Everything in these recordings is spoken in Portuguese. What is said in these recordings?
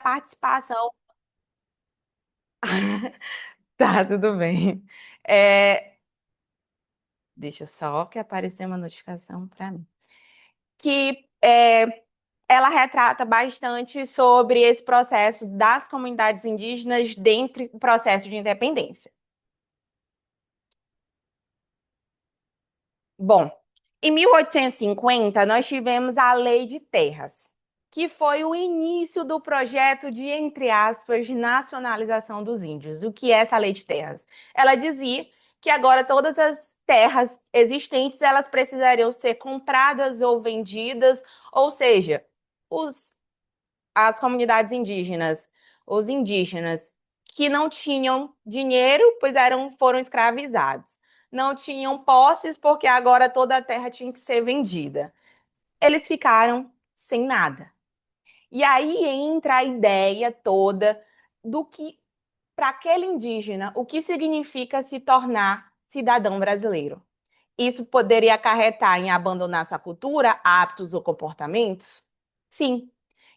participação. Tá, tudo bem. É, deixa eu só que aparecer uma notificação para mim. Que ela retrata bastante sobre esse processo das comunidades indígenas dentro do processo de independência. Bom, em 1850, nós tivemos a Lei de Terras, que foi o início do projeto de, entre aspas, nacionalização dos índios. O que é essa Lei de Terras? Ela dizia que agora todas as terras existentes elas precisariam ser compradas ou vendidas, ou seja, os as comunidades indígenas, os indígenas que não tinham dinheiro, pois foram escravizados. Não tinham posses, porque agora toda a terra tinha que ser vendida. Eles ficaram sem nada. E aí entra a ideia toda do que, para aquele indígena, o que significa se tornar cidadão brasileiro. Isso poderia acarretar em abandonar sua cultura, hábitos ou comportamentos? Sim.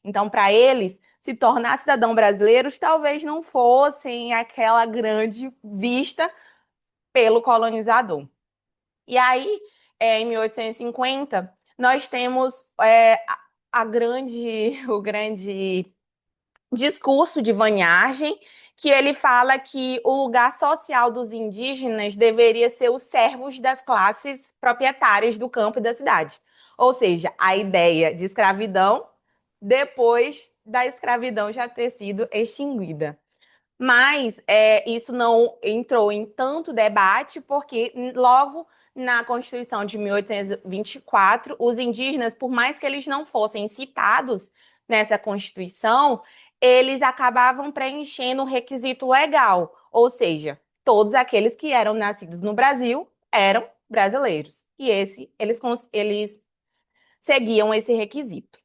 Então, para eles, se tornar cidadão brasileiros talvez não fossem aquela grande vista pelo colonizador. E aí, em 1850, nós temos o grande discurso de Vanhagem, que ele fala que o lugar social dos indígenas deveria ser os servos das classes proprietárias do campo e da cidade. Ou seja, a ideia de escravidão depois da escravidão já ter sido extinguida. Mas isso não entrou em tanto debate, porque logo na Constituição de 1824, os indígenas, por mais que eles não fossem citados nessa Constituição, eles acabavam preenchendo o requisito legal, ou seja, todos aqueles que eram nascidos no Brasil eram brasileiros. E eles seguiam esse requisito.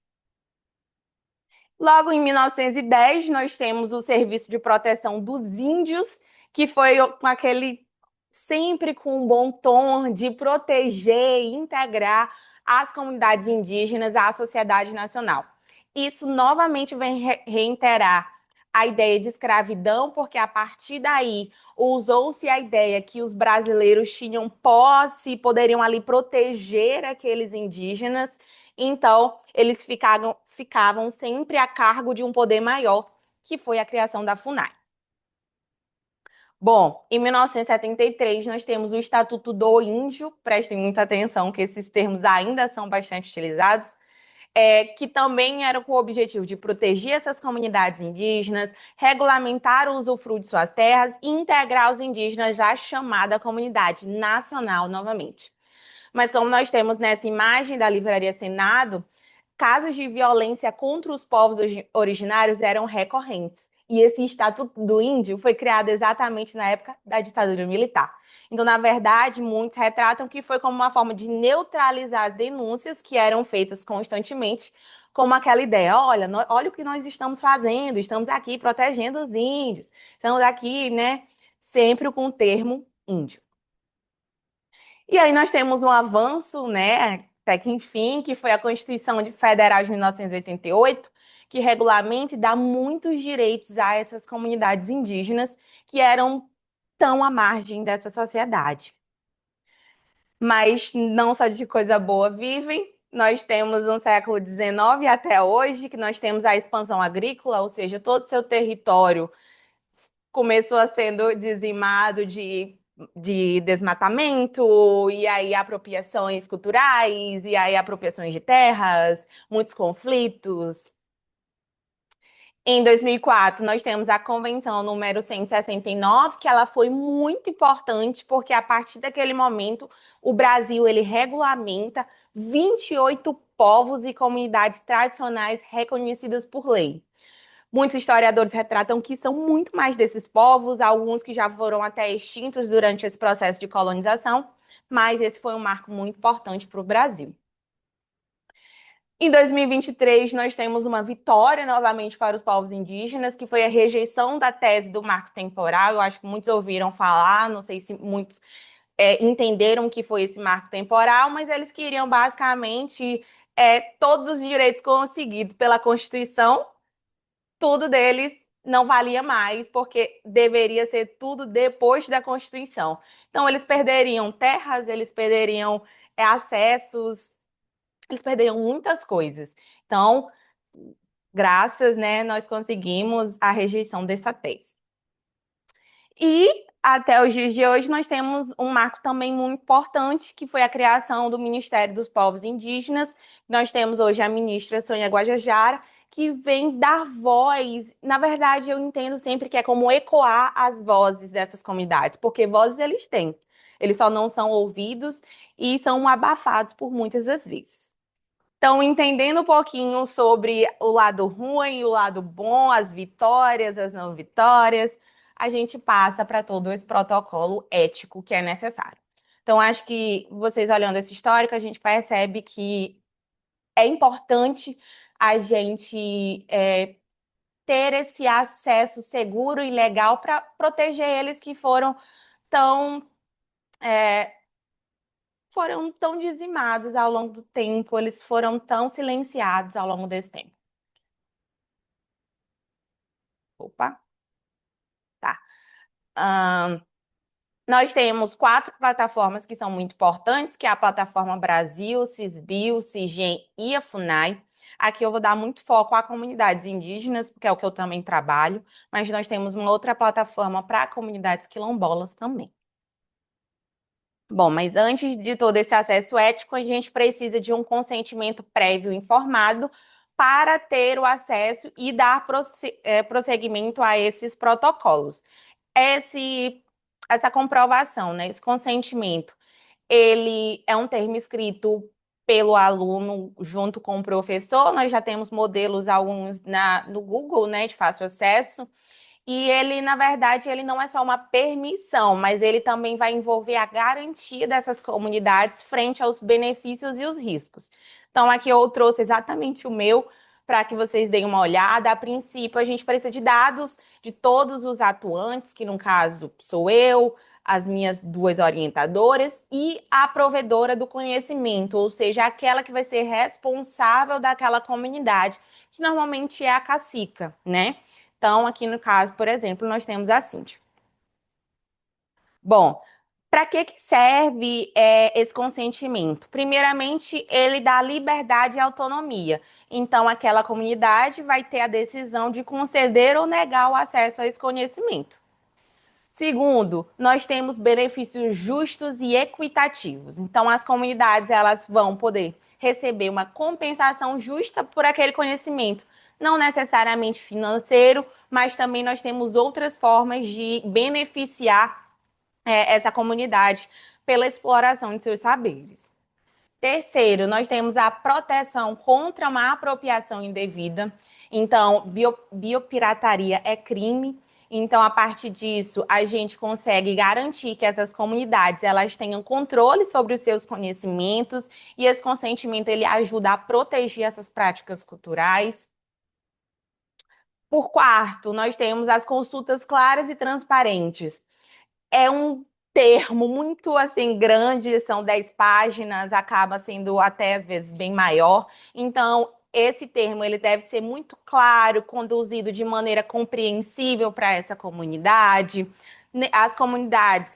Logo em 1910, nós temos o Serviço de Proteção dos Índios, que foi com aquele sempre com um bom tom de proteger e integrar as comunidades indígenas à sociedade nacional. Isso novamente vem reiterar a ideia de escravidão, porque a partir daí usou-se a ideia que os brasileiros tinham posse e poderiam ali proteger aqueles indígenas. Então, eles ficavam sempre a cargo de um poder maior, que foi a criação da FUNAI. Bom, em 1973, nós temos o Estatuto do Índio, prestem muita atenção que esses termos ainda são bastante utilizados, que também era com o objetivo de proteger essas comunidades indígenas, regulamentar o usufruto de suas terras e integrar os indígenas à chamada comunidade nacional novamente. Mas como nós temos nessa imagem da Livraria Senado, casos de violência contra os povos originários eram recorrentes. E esse Estatuto do Índio foi criado exatamente na época da ditadura militar. Então, na verdade, muitos retratam que foi como uma forma de neutralizar as denúncias que eram feitas constantemente, como aquela ideia: olha, olha o que nós estamos fazendo, estamos aqui protegendo os índios, estamos aqui, né, sempre com o termo índio. E aí nós temos um avanço, né, até que enfim, que foi a Constituição Federal de 1988, que regulamenta e dá muitos direitos a essas comunidades indígenas que eram tão à margem dessa sociedade. Mas não só de coisa boa vivem. Nós temos um século XIX até hoje, que nós temos a expansão agrícola, ou seja, todo o seu território começou a sendo dizimado de desmatamento, e aí apropriações culturais, e aí apropriações de terras, muitos conflitos. Em 2004, nós temos a Convenção número 169, que ela foi muito importante, porque a partir daquele momento, o Brasil ele regulamenta 28 povos e comunidades tradicionais reconhecidas por lei. Muitos historiadores retratam que são muito mais desses povos, alguns que já foram até extintos durante esse processo de colonização, mas esse foi um marco muito importante para o Brasil. Em 2023, nós temos uma vitória novamente para os povos indígenas, que foi a rejeição da tese do marco temporal. Eu acho que muitos ouviram falar, não sei se muitos entenderam que foi esse marco temporal, mas eles queriam basicamente todos os direitos conseguidos pela Constituição tudo deles não valia mais, porque deveria ser tudo depois da Constituição. Então, eles perderiam terras, eles perderiam acessos, eles perderiam muitas coisas. Então, graças, né, nós conseguimos a rejeição dessa tese. E até os dias de hoje nós temos um marco também muito importante, que foi a criação do Ministério dos Povos Indígenas. Nós temos hoje a ministra Sônia Guajajara, que vem dar voz. Na verdade, eu entendo sempre que é como ecoar as vozes dessas comunidades, porque vozes eles têm. Eles só não são ouvidos e são abafados por muitas das vezes. Então, entendendo um pouquinho sobre o lado ruim, o lado bom, as vitórias, as não vitórias, a gente passa para todo esse protocolo ético que é necessário. Então, acho que vocês olhando esse histórico, a gente percebe que é importante a gente ter esse acesso seguro e legal para proteger eles que tão é, foram tão dizimados ao longo do tempo, eles foram tão silenciados ao longo desse tempo. Opa, tá. Ahn, Nós temos quatro plataformas que são muito importantes, que é a plataforma Brasil, Cisbio, Cigem e a FUNAI. Aqui eu vou dar muito foco a comunidades indígenas, porque é o que eu também trabalho, mas nós temos uma outra plataforma para comunidades quilombolas também. Bom, mas antes de todo esse acesso ético, a gente precisa de um consentimento prévio informado para ter o acesso e dar prosseguimento a esses protocolos. Esse, essa comprovação, né, esse consentimento, ele é um termo escrito pelo aluno junto com o professor. Nós já temos modelos alguns no Google, né, de fácil acesso. E ele, na verdade, ele não é só uma permissão, mas ele também vai envolver a garantia dessas comunidades frente aos benefícios e os riscos. Então, aqui eu trouxe exatamente o meu para que vocês deem uma olhada. A princípio, a gente precisa de dados de todos os atuantes, que no caso sou eu, as minhas duas orientadoras e a provedora do conhecimento, ou seja, aquela que vai ser responsável daquela comunidade, que normalmente é a cacica, né? Então, aqui no caso, por exemplo, nós temos a Cintia. Bom, para que serve esse consentimento? Primeiramente, ele dá liberdade e autonomia. Então, aquela comunidade vai ter a decisão de conceder ou negar o acesso a esse conhecimento. Segundo, nós temos benefícios justos e equitativos. Então, as comunidades elas vão poder receber uma compensação justa por aquele conhecimento, não necessariamente financeiro, mas também nós temos outras formas de beneficiar essa comunidade pela exploração de seus saberes. Terceiro, nós temos a proteção contra uma apropriação indevida. Então, biopirataria é crime. Então, a partir disso, a gente consegue garantir que essas comunidades elas tenham controle sobre os seus conhecimentos e esse consentimento ele ajuda a proteger essas práticas culturais. Por quarto, nós temos as consultas claras e transparentes. É um termo muito assim grande, são 10 páginas, acaba sendo até às vezes bem maior. Então, esse termo ele deve ser muito claro, conduzido de maneira compreensível para essa comunidade. As comunidades,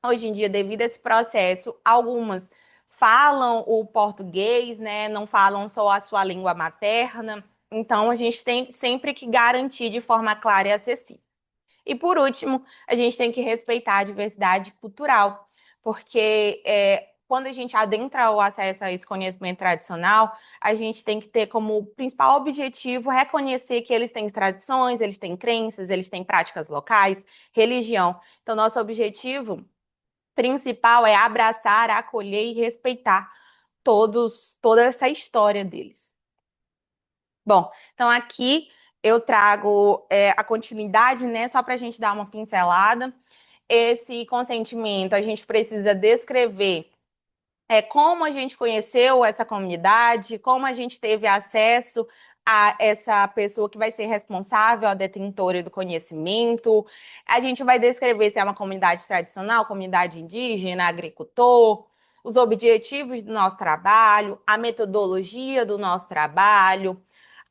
hoje em dia, devido a esse processo, algumas falam o português, né? Não falam só a sua língua materna. Então, a gente tem sempre que garantir de forma clara e acessível. E por último, a gente tem que respeitar a diversidade cultural, porque quando a gente adentra o acesso a esse conhecimento tradicional, a gente tem que ter como principal objetivo reconhecer que eles têm tradições, eles têm crenças, eles têm práticas locais, religião. Então, nosso objetivo principal é abraçar, acolher e respeitar toda essa história deles. Bom, então aqui eu trago a continuidade, né? Só para a gente dar uma pincelada. Esse consentimento, a gente precisa descrever como a gente conheceu essa comunidade, como a gente teve acesso a essa pessoa que vai ser responsável, a detentora do conhecimento. A gente vai descrever se é uma comunidade tradicional, comunidade indígena, agricultor, os objetivos do nosso trabalho, a metodologia do nosso trabalho,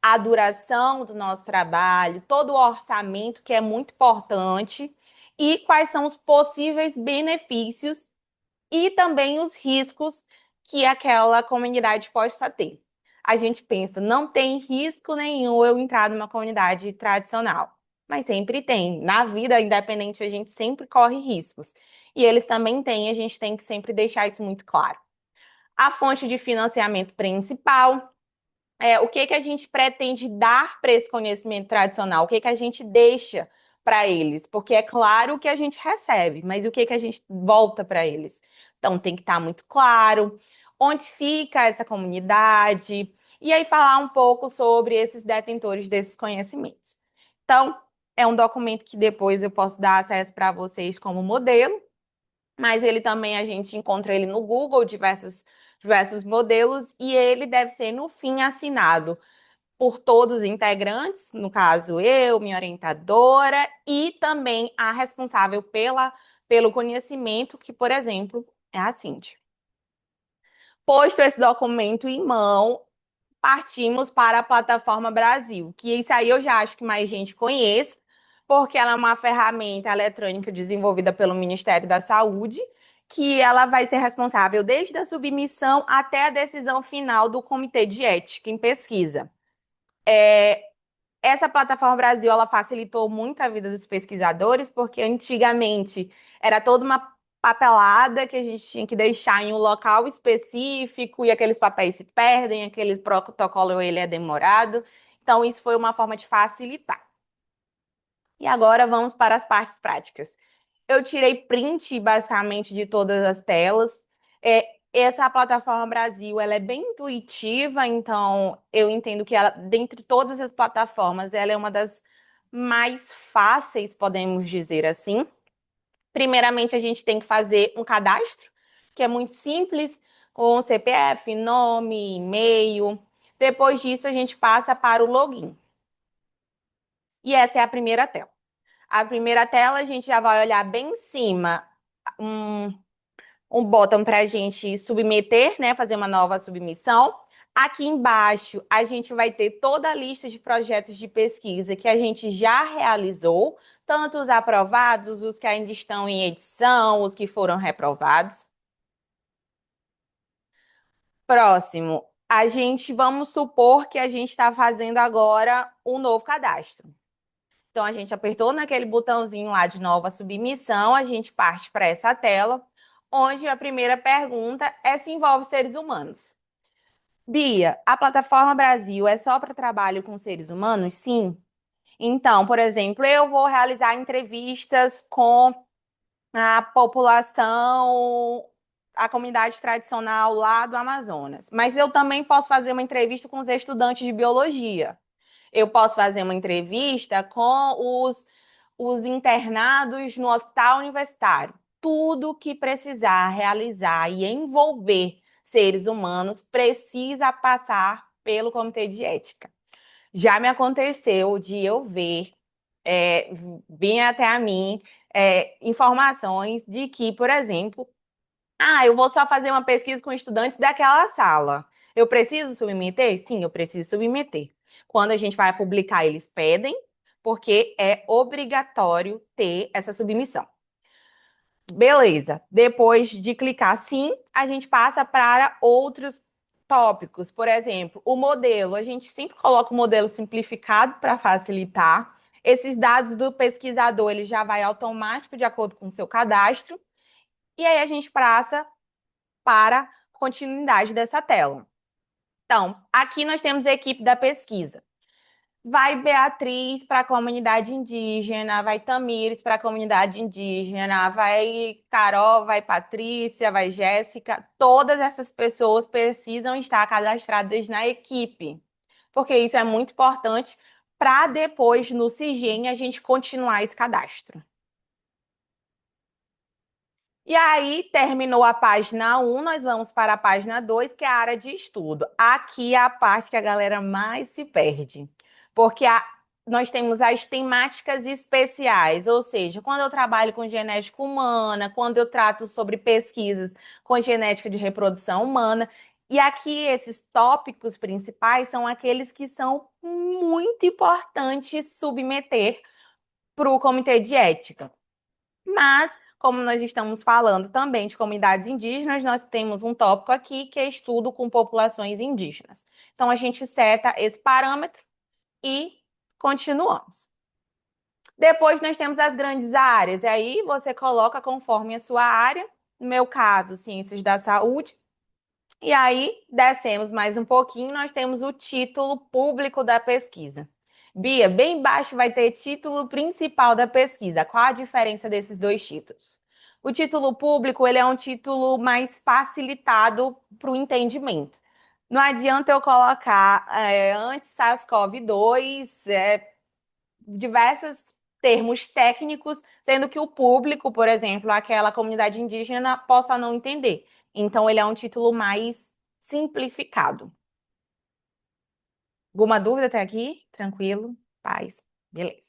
a duração do nosso trabalho, todo o orçamento, que é muito importante, e quais são os possíveis benefícios e também os riscos que aquela comunidade possa ter. A gente pensa, não tem risco nenhum eu entrar numa comunidade tradicional, mas sempre tem. Na vida independente, a gente sempre corre riscos. E eles também têm, a gente tem que sempre deixar isso muito claro. A fonte de financiamento principal, o que que a gente pretende dar para esse conhecimento tradicional, o que que a gente deixa para eles, porque é claro o que a gente recebe, mas o que que a gente volta para eles. Então tem que estar muito claro onde fica essa comunidade, e aí falar um pouco sobre esses detentores desses conhecimentos. Então, é um documento que depois eu posso dar acesso para vocês como modelo, mas ele também a gente encontra ele no Google, diversos modelos, e ele deve ser, no fim, assinado por todos os integrantes, no caso eu, minha orientadora, e também a responsável pelo conhecimento, que, por exemplo, é a Cíntia. Posto esse documento em mão, partimos para a plataforma Brasil, que isso aí eu já acho que mais gente conhece, porque ela é uma ferramenta eletrônica desenvolvida pelo Ministério da Saúde, que ela vai ser responsável desde a submissão até a decisão final do Comitê de Ética em Pesquisa. Essa plataforma Brasil, ela facilitou muito a vida dos pesquisadores, porque antigamente era toda uma papelada que a gente tinha que deixar em um local específico e aqueles papéis se perdem, aquele protocolo ele é demorado. Então, isso foi uma forma de facilitar. E agora vamos para as partes práticas. Eu tirei print basicamente de todas as telas. Essa plataforma Brasil, ela é bem intuitiva, então eu entendo que ela, dentre todas as plataformas, ela é uma das mais fáceis, podemos dizer assim. Primeiramente, a gente tem que fazer um cadastro, que é muito simples, com CPF, nome, e-mail. Depois disso, a gente passa para o login. E essa é a primeira tela. A primeira tela, a gente já vai olhar bem em cima um botão para a gente submeter, né? Fazer uma nova submissão. Aqui embaixo, a gente vai ter toda a lista de projetos de pesquisa que a gente já realizou, tanto os aprovados, os que ainda estão em edição, os que foram reprovados. Próximo, vamos supor que a gente está fazendo agora um novo cadastro. Então, a gente apertou naquele botãozinho lá de nova submissão, a gente parte para essa tela, onde a primeira pergunta é se envolve seres humanos. Bia, a plataforma Brasil é só para trabalho com seres humanos? Sim. Então, por exemplo, eu vou realizar entrevistas com a população, a comunidade tradicional lá do Amazonas, mas eu também posso fazer uma entrevista com os estudantes de biologia. Eu posso fazer uma entrevista com os internados no hospital universitário. Tudo que precisar realizar e envolver seres humanos precisa passar pelo comitê de ética. Já me aconteceu de eu ver, é, vir até a mim, informações de que, por exemplo, eu vou só fazer uma pesquisa com estudantes daquela sala. Eu preciso submeter? Sim, eu preciso submeter. Quando a gente vai publicar, eles pedem, porque é obrigatório ter essa submissão. Beleza. Depois de clicar sim, a gente passa para outros tópicos. Por exemplo, o modelo. A gente sempre coloca o modelo simplificado para facilitar. Esses dados do pesquisador, ele já vai automático de acordo com o seu cadastro. E aí a gente passa para continuidade dessa tela. Então, aqui nós temos a equipe da pesquisa. Vai Beatriz para a comunidade indígena, vai Tamires para a comunidade indígena, vai Carol, vai Patrícia, vai Jéssica. Todas essas pessoas precisam estar cadastradas na equipe, porque isso é muito importante para depois no SIGEM a gente continuar esse cadastro. E aí, terminou a página 1, nós vamos para a página 2, que é a área de estudo. Aqui é a parte que a galera mais se perde, porque nós temos as temáticas especiais, ou seja, quando eu trabalho com genética humana, quando eu trato sobre pesquisas com genética de reprodução humana, E aqui esses tópicos principais são aqueles que são muito importantes submeter para o comitê de ética. Mas, como nós estamos falando também de comunidades indígenas, nós temos um tópico aqui que é estudo com populações indígenas. Então, a gente seta esse parâmetro e continuamos. Depois, nós temos as grandes áreas, e aí você coloca conforme a sua área, no meu caso, ciências da saúde. E aí, descemos mais um pouquinho, nós temos o título público da pesquisa. Bia, bem embaixo vai ter título principal da pesquisa. Qual a diferença desses dois títulos? O título público, ele é um título mais facilitado para o entendimento. Não adianta eu colocar anti-SARS-CoV-2, diversos termos técnicos, sendo que o público, por exemplo, aquela comunidade indígena, possa não entender. Então, ele é um título mais simplificado. Alguma dúvida até aqui? Tranquilo? Paz. Beleza.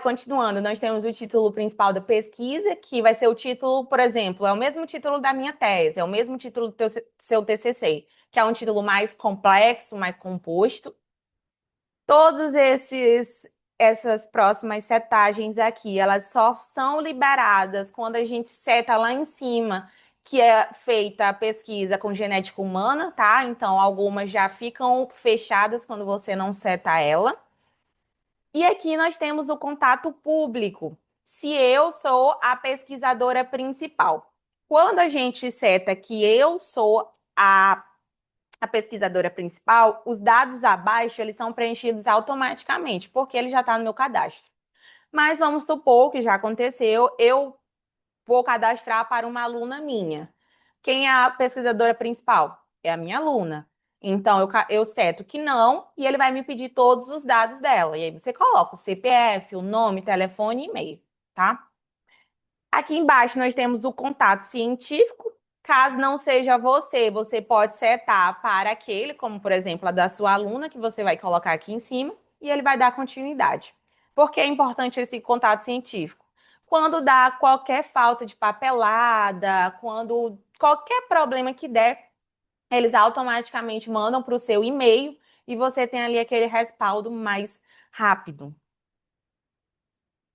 Continuando, nós temos o título principal da pesquisa, que vai ser o título, por exemplo, é o mesmo título da minha tese, é o mesmo título do seu TCC, que é um título mais complexo, mais composto. Todos essas próximas setagens aqui, elas só são liberadas quando a gente seta lá em cima, que é feita a pesquisa com genética humana, tá? Então, algumas já ficam fechadas quando você não seta ela. E aqui nós temos o contato público, se eu sou a pesquisadora principal. Quando a gente seta que eu sou a pesquisadora principal, os dados abaixo eles são preenchidos automaticamente, porque ele já está no meu cadastro. Mas vamos supor que já aconteceu, eu vou cadastrar para uma aluna minha. Quem é a pesquisadora principal? É a minha aluna. Então, eu seto que não, e ele vai me pedir todos os dados dela. E aí você coloca o CPF, o nome, telefone e e-mail, tá? Aqui embaixo nós temos o contato científico. Caso não seja você, você pode setar para aquele, como por exemplo a da sua aluna, que você vai colocar aqui em cima, e ele vai dar continuidade. Por que é importante esse contato científico? Quando dá qualquer falta de papelada, quando qualquer problema que der, eles automaticamente mandam para o seu e-mail e você tem ali aquele respaldo mais rápido.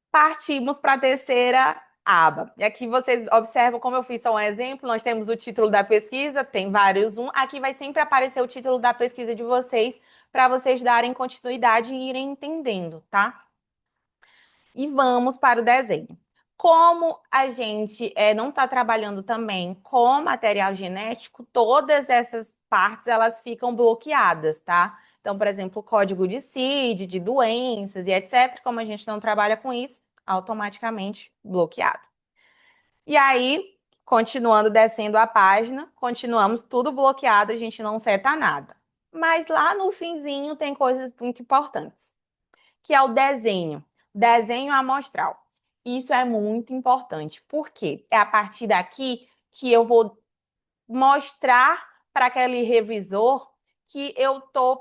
Partimos para a terceira aba. E aqui vocês observam como eu fiz só um exemplo. Nós temos o título da pesquisa, tem vários Aqui vai sempre aparecer o título da pesquisa de vocês para vocês darem continuidade e irem entendendo, tá? E vamos para o desenho. Como a gente não está trabalhando também com material genético, todas essas partes elas ficam bloqueadas, tá? Então, por exemplo, o código de CID, de doenças e etc., como a gente não trabalha com isso, automaticamente bloqueado. E aí, continuando descendo a página, continuamos tudo bloqueado, a gente não seta nada. Mas lá no finzinho tem coisas muito importantes, que é o desenho amostral. Isso é muito importante, porque é a partir daqui que eu vou mostrar para aquele revisor que eu estou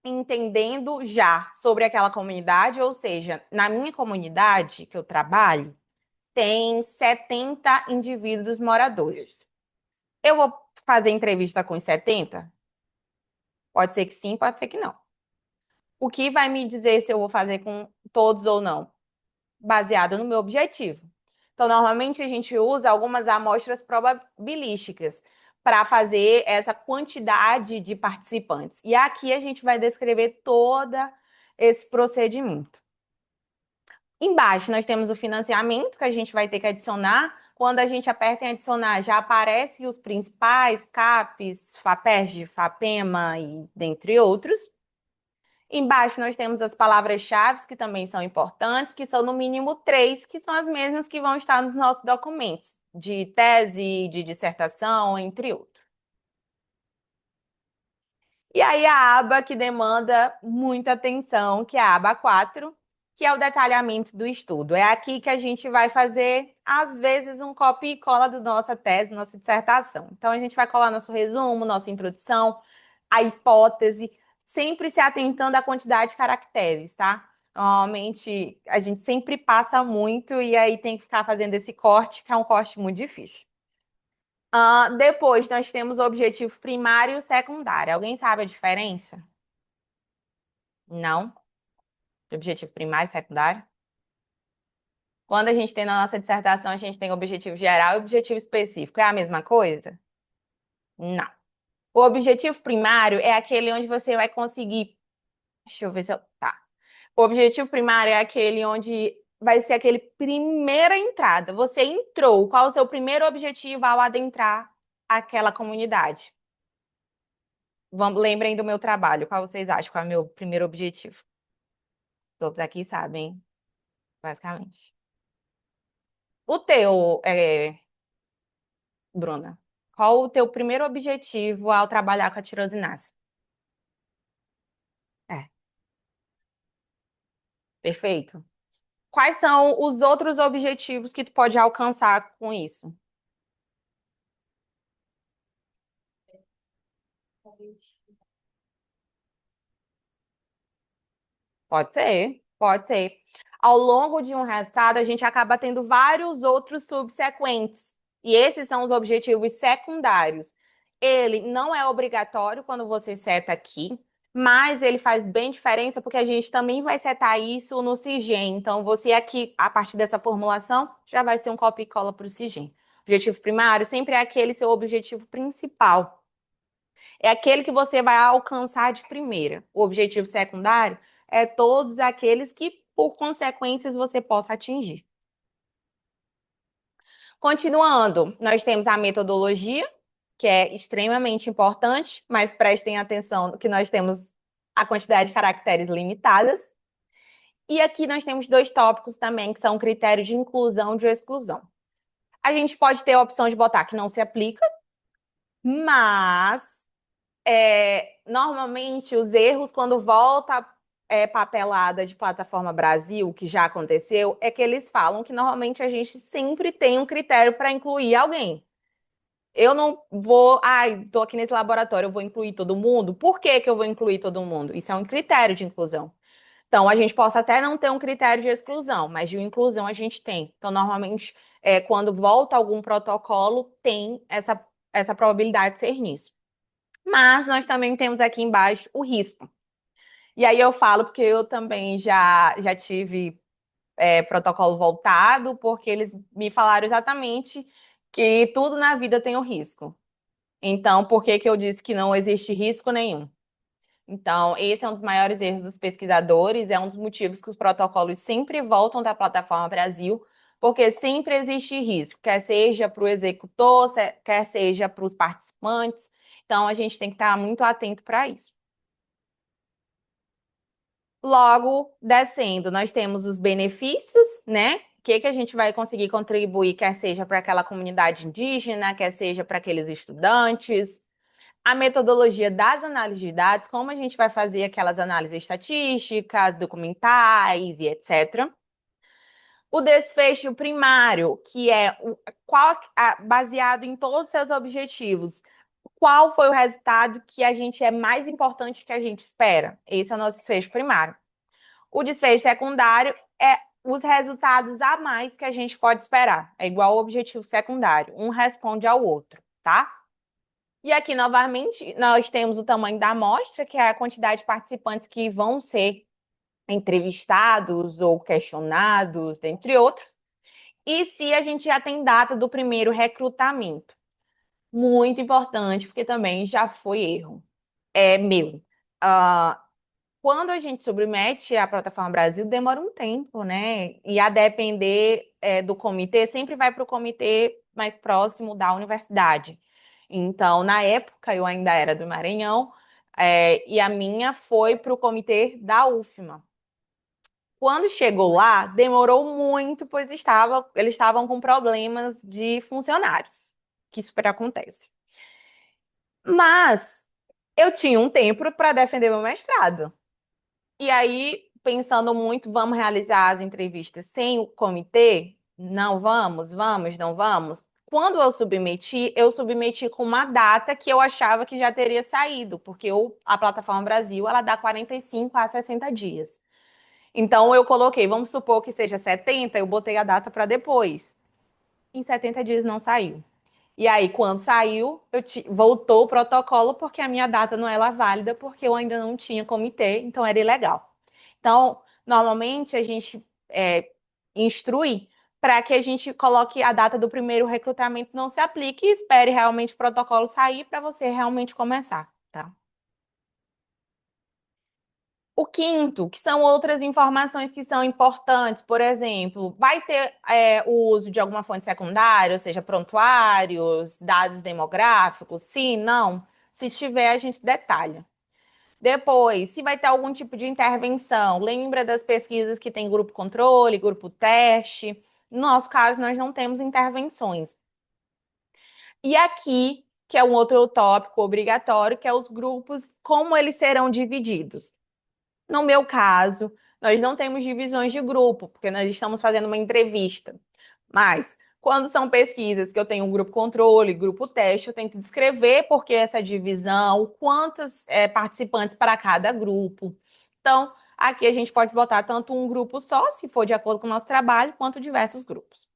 entendendo já sobre aquela comunidade, ou seja, na minha comunidade que eu trabalho, tem 70 indivíduos moradores. Eu vou fazer entrevista com os 70? Pode ser que sim, pode ser que não. O que vai me dizer se eu vou fazer com todos ou não? Baseado no meu objetivo. Então, normalmente a gente usa algumas amostras probabilísticas para fazer essa quantidade de participantes. E aqui a gente vai descrever todo esse procedimento. Embaixo nós temos o financiamento que a gente vai ter que adicionar. Quando a gente aperta em adicionar, já aparecem os principais, CAPES, FAPERJ, FAPEMA e dentre outros. Embaixo nós temos as palavras-chave, que também são importantes, que são no mínimo 3, que são as mesmas que vão estar nos nossos documentos, de tese, de dissertação, entre outros. E aí a aba que demanda muita atenção, que é a aba 4, que é o detalhamento do estudo. É aqui que a gente vai fazer, às vezes, um copia e cola da nossa tese, nossa dissertação. Então, a gente vai colar nosso resumo, nossa introdução, a hipótese, sempre se atentando à quantidade de caracteres, tá? Normalmente, a gente sempre passa muito e aí tem que ficar fazendo esse corte, que é um corte muito difícil. Depois nós temos o objetivo primário e o secundário. Alguém sabe a diferença? Não? Objetivo primário e secundário? Quando a gente tem na nossa dissertação, a gente tem objetivo geral e objetivo específico. É a mesma coisa? Não. O objetivo primário é aquele onde você vai conseguir. Deixa eu ver se eu. Tá. O objetivo primário é aquele onde vai ser aquele primeira entrada. Você entrou. Qual o seu primeiro objetivo ao adentrar aquela comunidade? Lembrem do meu trabalho. Qual vocês acham? Qual é o meu primeiro objetivo? Todos aqui sabem, basicamente. O teu, Bruna, qual o teu primeiro objetivo ao trabalhar com a tirosinácea? É, perfeito. Quais são os outros objetivos que tu pode alcançar com isso? Pode ser, pode ser. Ao longo de um resultado, a gente acaba tendo vários outros subsequentes. E esses são os objetivos secundários. Ele não é obrigatório quando você seta aqui, mas ele faz bem diferença porque a gente também vai setar isso no CIGEM. Então, você aqui, a partir dessa formulação, já vai ser um copia e cola para o CIGEM. Objetivo primário sempre é aquele seu objetivo principal. É aquele que você vai alcançar de primeira. O objetivo secundário é todos aqueles que, por consequências, você possa atingir. Continuando, nós temos a metodologia, que é extremamente importante, mas prestem atenção que nós temos a quantidade de caracteres limitadas. E aqui nós temos dois tópicos também, que são critérios de inclusão e de exclusão. A gente pode ter a opção de botar que não se aplica, mas normalmente os erros, quando volta papelada de plataforma Brasil, que já aconteceu, é que eles falam que normalmente a gente sempre tem um critério para incluir alguém. Eu não vou, tô aqui nesse laboratório, eu vou incluir todo mundo. Por que que eu vou incluir todo mundo? Isso é um critério de inclusão. Então, a gente possa até não ter um critério de exclusão, mas de inclusão a gente tem. Então, normalmente, quando volta algum protocolo, tem essa probabilidade de ser nisso. Mas nós também temos aqui embaixo o risco. E aí eu falo porque eu também já tive protocolo voltado, porque eles me falaram exatamente que tudo na vida tem o risco. Então, por que que eu disse que não existe risco nenhum? Então, esse é um dos maiores erros dos pesquisadores, é um dos motivos que os protocolos sempre voltam da plataforma Brasil, porque sempre existe risco, quer seja para o executor, quer seja para os participantes. Então, a gente tem que estar muito atento para isso. Logo, descendo, nós temos os benefícios, né? O que que a gente vai conseguir contribuir, quer seja para aquela comunidade indígena, quer seja para aqueles estudantes. A metodologia das análises de dados, como a gente vai fazer aquelas análises estatísticas, documentais e etc. O desfecho primário, que é baseado em todos os seus objetivos. Qual foi o resultado que a gente é mais importante que a gente espera? Esse é o nosso desfecho primário. O desfecho secundário é os resultados a mais que a gente pode esperar. É igual ao objetivo secundário. Um responde ao outro, tá? E aqui, novamente, nós temos o tamanho da amostra, que é a quantidade de participantes que vão ser entrevistados ou questionados, dentre outros. E se a gente já tem data do primeiro recrutamento. Muito importante, porque também já foi erro. É meu. Uh, Quando a gente submete à plataforma Brasil, demora um tempo, né? E a depender do comitê, sempre vai para o comitê mais próximo da universidade. Então, na época, eu ainda era do Maranhão, e a minha foi para o comitê da UFMA. Quando chegou lá, demorou muito, pois eles estavam com problemas de funcionários, que super acontece. Mas eu tinha um tempo para defender meu mestrado. E aí, pensando muito, vamos realizar as entrevistas sem o comitê? Não vamos, vamos, não vamos. Quando eu submeti com uma data que eu achava que já teria saído, porque a plataforma Brasil, ela dá 45 a 60 dias. Então, eu coloquei, vamos supor que seja 70, eu botei a data para depois. Em 70 dias não saiu. E aí, quando saiu, voltou o protocolo porque a minha data não era válida, porque eu ainda não tinha comitê, então era ilegal. Então, normalmente a gente instrui para que a gente coloque a data do primeiro recrutamento não se aplique e espere realmente o protocolo sair para você realmente começar, tá? O quinto, que são outras informações que são importantes, por exemplo, vai ter o uso de alguma fonte secundária, ou seja, prontuários, dados demográficos? Sim, não? Se tiver, a gente detalha. Depois, se vai ter algum tipo de intervenção, lembra das pesquisas que tem grupo controle, grupo teste? No nosso caso, nós não temos intervenções. E aqui, que é um outro tópico obrigatório, que é os grupos, como eles serão divididos. No meu caso, nós não temos divisões de grupo, porque nós estamos fazendo uma entrevista. Mas, quando são pesquisas que eu tenho um grupo controle, grupo teste, eu tenho que descrever por que essa divisão, quantos participantes para cada grupo. Então, aqui a gente pode botar tanto um grupo só, se for de acordo com o nosso trabalho, quanto diversos grupos.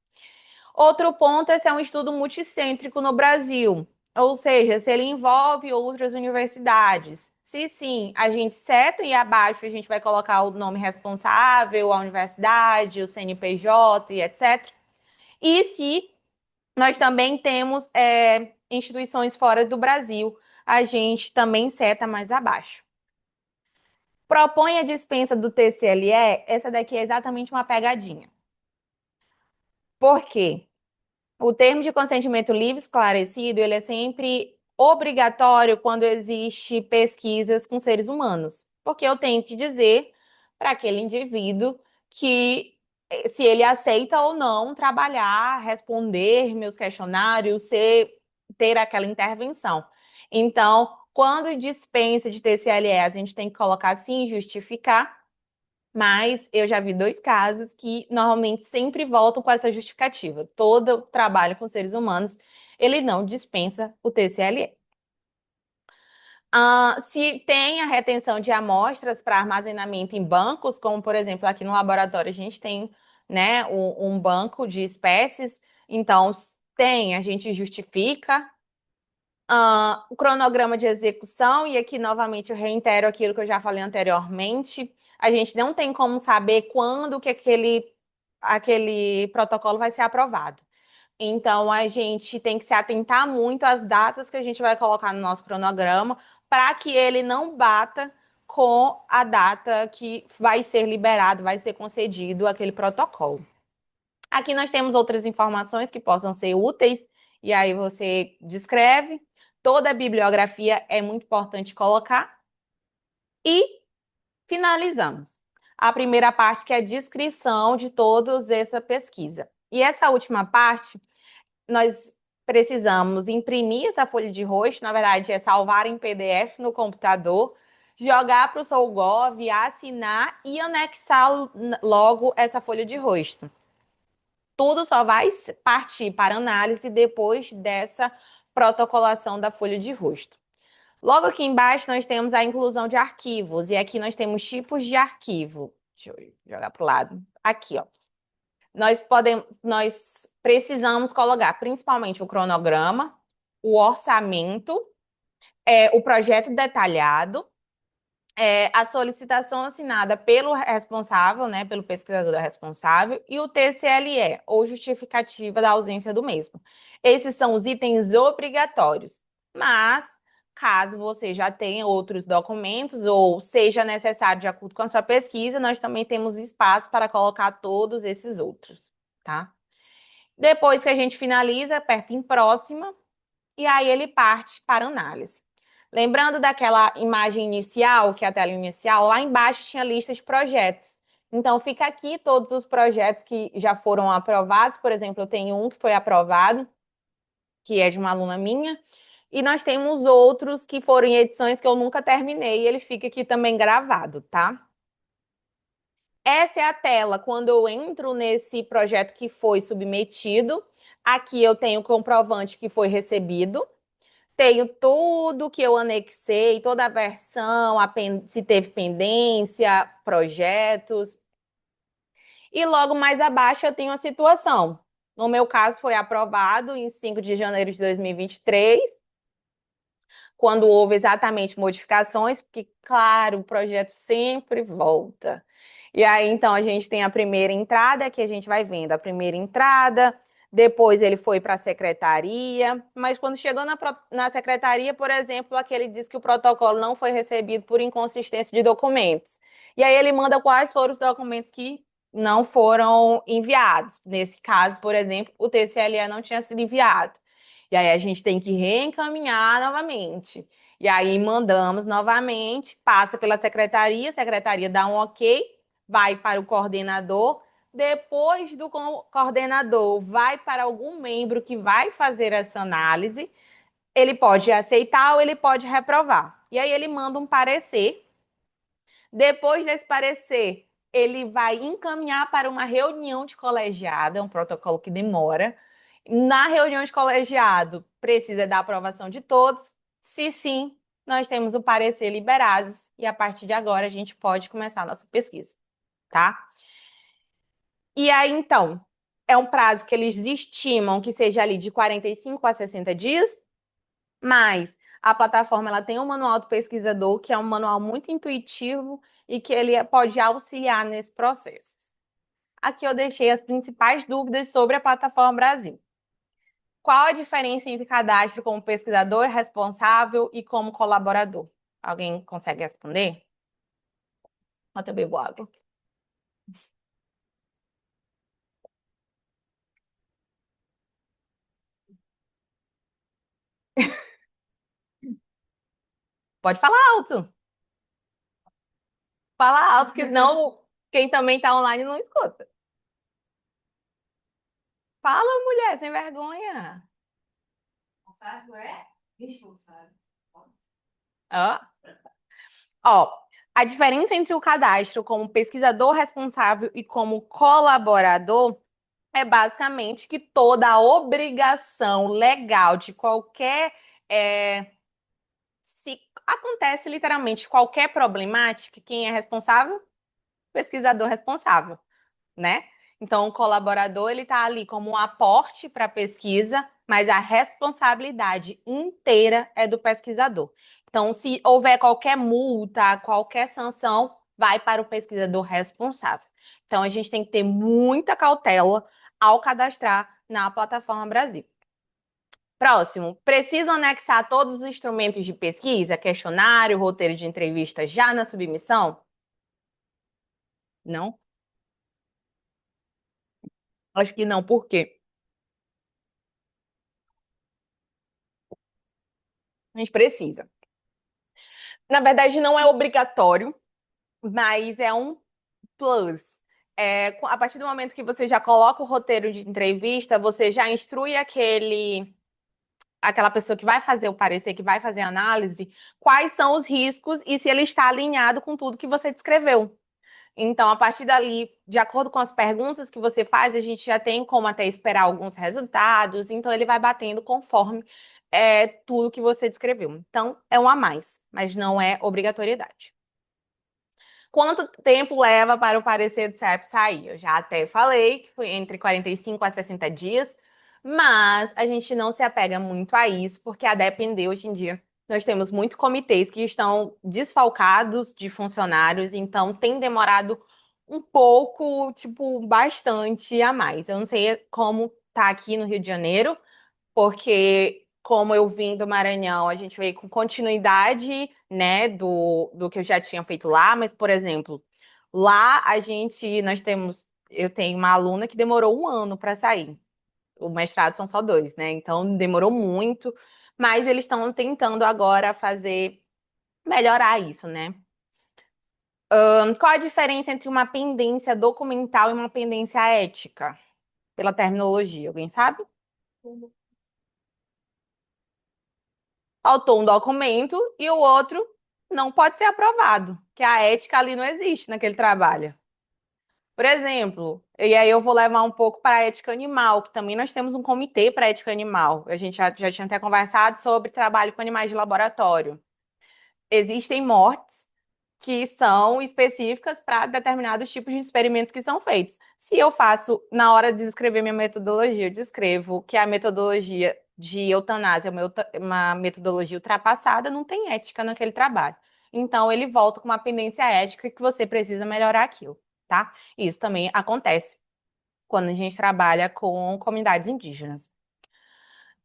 Outro ponto é se é um estudo multicêntrico no Brasil, ou seja, se ele envolve outras universidades. Se sim, a gente seta e abaixo a gente vai colocar o nome responsável, a universidade, o CNPJ e etc. E se nós também temos instituições fora do Brasil, a gente também seta mais abaixo. Propõe a dispensa do TCLE, essa daqui é exatamente uma pegadinha. Por quê? O termo de consentimento livre esclarecido, ele é sempre obrigatório quando existe pesquisas com seres humanos, porque eu tenho que dizer para aquele indivíduo que se ele aceita ou não trabalhar, responder meus questionários, ter aquela intervenção. Então, quando dispensa de TCLE, a gente tem que colocar assim, justificar. Mas eu já vi dois casos que normalmente sempre voltam com essa justificativa. Todo trabalho com seres humanos, ele não dispensa o TCLE. Se tem a retenção de amostras para armazenamento em bancos, como por exemplo aqui no laboratório a gente tem, né, um banco de espécies, então tem, a gente justifica. O cronograma de execução, e aqui novamente eu reitero aquilo que eu já falei anteriormente, a gente não tem como saber quando que aquele protocolo vai ser aprovado. Então, a gente tem que se atentar muito às datas que a gente vai colocar no nosso cronograma para que ele não bata com a data que vai ser liberado, vai ser concedido aquele protocolo. Aqui nós temos outras informações que possam ser úteis, e aí você descreve. Toda a bibliografia é muito importante colocar. E finalizamos. A primeira parte, que é a descrição de toda essa pesquisa. E essa última parte, nós precisamos imprimir essa folha de rosto, na verdade, é salvar em PDF no computador, jogar para o SolGov, assinar e anexar logo essa folha de rosto. Tudo só vai partir para análise depois dessa protocolação da folha de rosto. Logo aqui embaixo nós temos a inclusão de arquivos, e aqui nós temos tipos de arquivo. Deixa eu jogar para o lado. Aqui, ó. Nós precisamos colocar principalmente o cronograma, o orçamento, o projeto detalhado, a solicitação assinada pelo responsável, né, pelo pesquisador responsável, e o TCLE, ou justificativa da ausência do mesmo. Esses são os itens obrigatórios, mas caso você já tenha outros documentos ou seja necessário de acordo com a sua pesquisa, nós também temos espaço para colocar todos esses outros, tá? Depois que a gente finaliza, aperta em próxima e aí ele parte para análise. Lembrando daquela imagem inicial, que é a tela inicial, lá embaixo tinha lista de projetos. Então, fica aqui todos os projetos que já foram aprovados. Por exemplo, eu tenho um que foi aprovado, que é de uma aluna minha, e nós temos outros que foram em edições que eu nunca terminei, e ele fica aqui também gravado, tá? Essa é a tela quando eu entro nesse projeto que foi submetido. Aqui eu tenho o comprovante que foi recebido. Tenho tudo que eu anexei, toda a versão, se teve pendência, projetos. E logo mais abaixo eu tenho a situação. No meu caso, foi aprovado em 5 de janeiro de 2023, quando houve exatamente modificações, porque, claro, o projeto sempre volta. E aí, então, a gente tem a primeira entrada, que a gente vai vendo a primeira entrada, depois ele foi para a secretaria, mas quando chegou na secretaria, por exemplo, aquele diz que o protocolo não foi recebido por inconsistência de documentos. E aí ele manda quais foram os documentos que não foram enviados. Nesse caso, por exemplo, o TCLE não tinha sido enviado. E aí a gente tem que reencaminhar novamente. E aí mandamos novamente, passa pela secretaria, a secretaria dá um ok, vai para o coordenador. Depois do coordenador, vai para algum membro que vai fazer essa análise. Ele pode aceitar ou ele pode reprovar. E aí ele manda um parecer. Depois desse parecer, ele vai encaminhar para uma reunião de colegiado, é um protocolo que demora. Na reunião de colegiado, precisa da aprovação de todos. Se sim, nós temos o parecer liberados e a partir de agora a gente pode começar a nossa pesquisa, tá? E aí, então, é um prazo que eles estimam que seja ali de 45 a 60 dias, mas a plataforma ela tem um manual do pesquisador, que é um manual muito intuitivo e que ele pode auxiliar nesse processo. Aqui eu deixei as principais dúvidas sobre a plataforma Brasil. Qual a diferença entre cadastro como pesquisador responsável e como colaborador? Alguém consegue responder? Enquanto eu bebo água. Pode falar alto. Fala alto, que senão quem também tá online não escuta. Fala, mulher, sem vergonha. Responsável é responsável. Ó. Ó, a diferença entre o cadastro como pesquisador responsável e como colaborador é basicamente que toda a obrigação legal de qualquer. Se acontece literalmente qualquer problemática, quem é responsável? Pesquisador responsável, né? Então, o colaborador ele está ali como um aporte para a pesquisa, mas a responsabilidade inteira é do pesquisador. Então, se houver qualquer multa, qualquer sanção, vai para o pesquisador responsável. Então, a gente tem que ter muita cautela ao cadastrar na plataforma Brasil. Próximo, preciso anexar todos os instrumentos de pesquisa, questionário, roteiro de entrevista já na submissão? Não? Acho que não, por quê? A gente precisa. Na verdade, não é obrigatório, mas é um plus. A partir do momento que você já coloca o roteiro de entrevista, você já instrui aquela pessoa que vai fazer o parecer, que vai fazer a análise, quais são os riscos e se ele está alinhado com tudo que você descreveu. Então, a partir dali, de acordo com as perguntas que você faz, a gente já tem como até esperar alguns resultados. Então, ele vai batendo conforme tudo que você descreveu. Então, é um a mais, mas não é obrigatoriedade. Quanto tempo leva para o parecer do CEP sair? Eu já até falei que foi entre 45 a 60 dias, mas a gente não se apega muito a isso, porque a depender hoje em dia. Nós temos muitos comitês que estão desfalcados de funcionários, então tem demorado um pouco, tipo, bastante a mais. Eu não sei como tá aqui no Rio de Janeiro, porque como eu vim do Maranhão, a gente veio com continuidade, né, do que eu já tinha feito lá, mas, por exemplo, lá eu tenho uma aluna que demorou um ano para sair. O mestrado são só dois, né? Então demorou muito, mas eles estão tentando agora fazer melhorar isso, né? Qual a diferença entre uma pendência documental e uma pendência ética? Pela terminologia, alguém sabe? Faltou um documento e o outro não pode ser aprovado, que a ética ali não existe naquele trabalho. Por exemplo, e aí eu vou levar um pouco para a ética animal, que também nós temos um comitê para a ética animal. A gente já tinha até conversado sobre trabalho com animais de laboratório. Existem mortes, que são específicas para determinados tipos de experimentos que são feitos. Se eu faço, na hora de descrever minha metodologia, eu descrevo que a metodologia de eutanásia é uma metodologia ultrapassada, não tem ética naquele trabalho. Então, ele volta com uma pendência ética que você precisa melhorar aquilo, tá? Isso também acontece quando a gente trabalha com comunidades indígenas.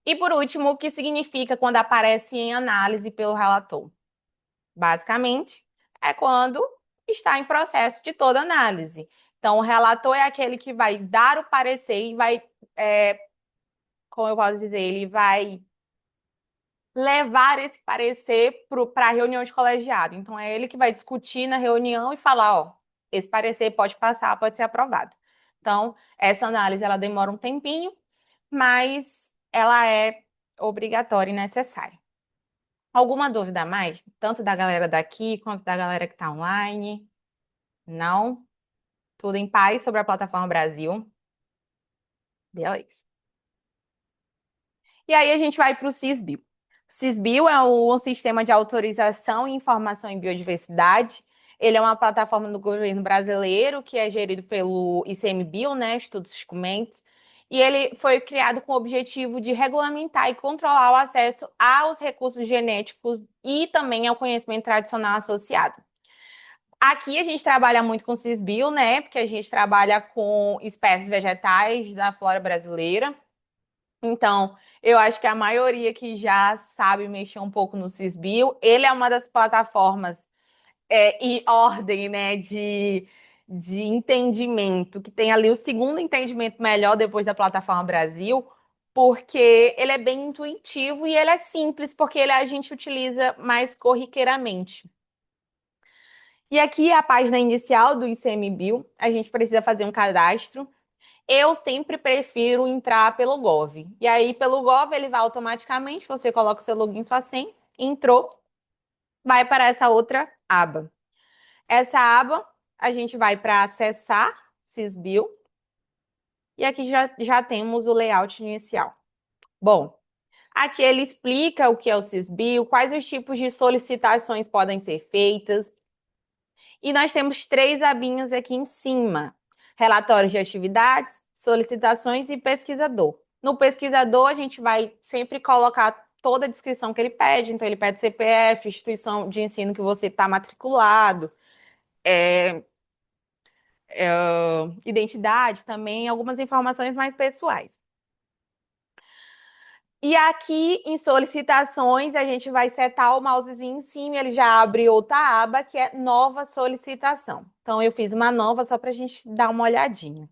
E por último, o que significa quando aparece em análise pelo relator? Basicamente, é quando está em processo de toda análise. Então, o relator é aquele que vai dar o parecer e vai, como eu posso dizer, ele vai levar esse parecer para a reunião de colegiado. Então, é ele que vai discutir na reunião e falar, ó, esse parecer pode passar, pode ser aprovado. Então, essa análise ela demora um tempinho, mas ela é obrigatória e necessária. Alguma dúvida a mais? Tanto da galera daqui quanto da galera que está online? Não? Tudo em paz sobre a plataforma Brasil? Beleza. E aí a gente vai para o Cisbio. O Cisbio é um sistema de autorização e informação em biodiversidade. Ele é uma plataforma do governo brasileiro que é gerido pelo ICMBio, né, Instituto Chico Mendes, e ele foi criado com o objetivo de regulamentar e controlar o acesso aos recursos genéticos e também ao conhecimento tradicional associado. Aqui a gente trabalha muito com Cisbio, né, porque a gente trabalha com espécies vegetais da flora brasileira. Então, eu acho que a maioria que já sabe mexer um pouco no Cisbio, ele é uma das plataformas e ordem, né, de entendimento, que tem ali o segundo entendimento melhor depois da plataforma Brasil, porque ele é bem intuitivo e ele é simples, porque a gente utiliza mais corriqueiramente. E aqui a página inicial do ICMBio, a gente precisa fazer um cadastro. Eu sempre prefiro entrar pelo Gov. E aí, pelo Gov, ele vai automaticamente, você coloca o seu login, sua senha, entrou, vai para essa outra aba. Essa aba, a gente vai para acessar Sysbio, e aqui já temos o layout inicial. Bom, aqui ele explica o que é o Sysbio, quais os tipos de solicitações podem ser feitas, e nós temos três abinhas aqui em cima: relatórios de atividades, solicitações e pesquisador. No pesquisador, a gente vai sempre colocar toda a descrição que ele pede. Então, ele pede CPF, instituição de ensino que você está matriculado, é, identidade também, algumas informações mais pessoais. E aqui em solicitações, a gente vai setar o mousezinho em cima e ele já abre outra aba que é nova solicitação. Então, eu fiz uma nova só para a gente dar uma olhadinha.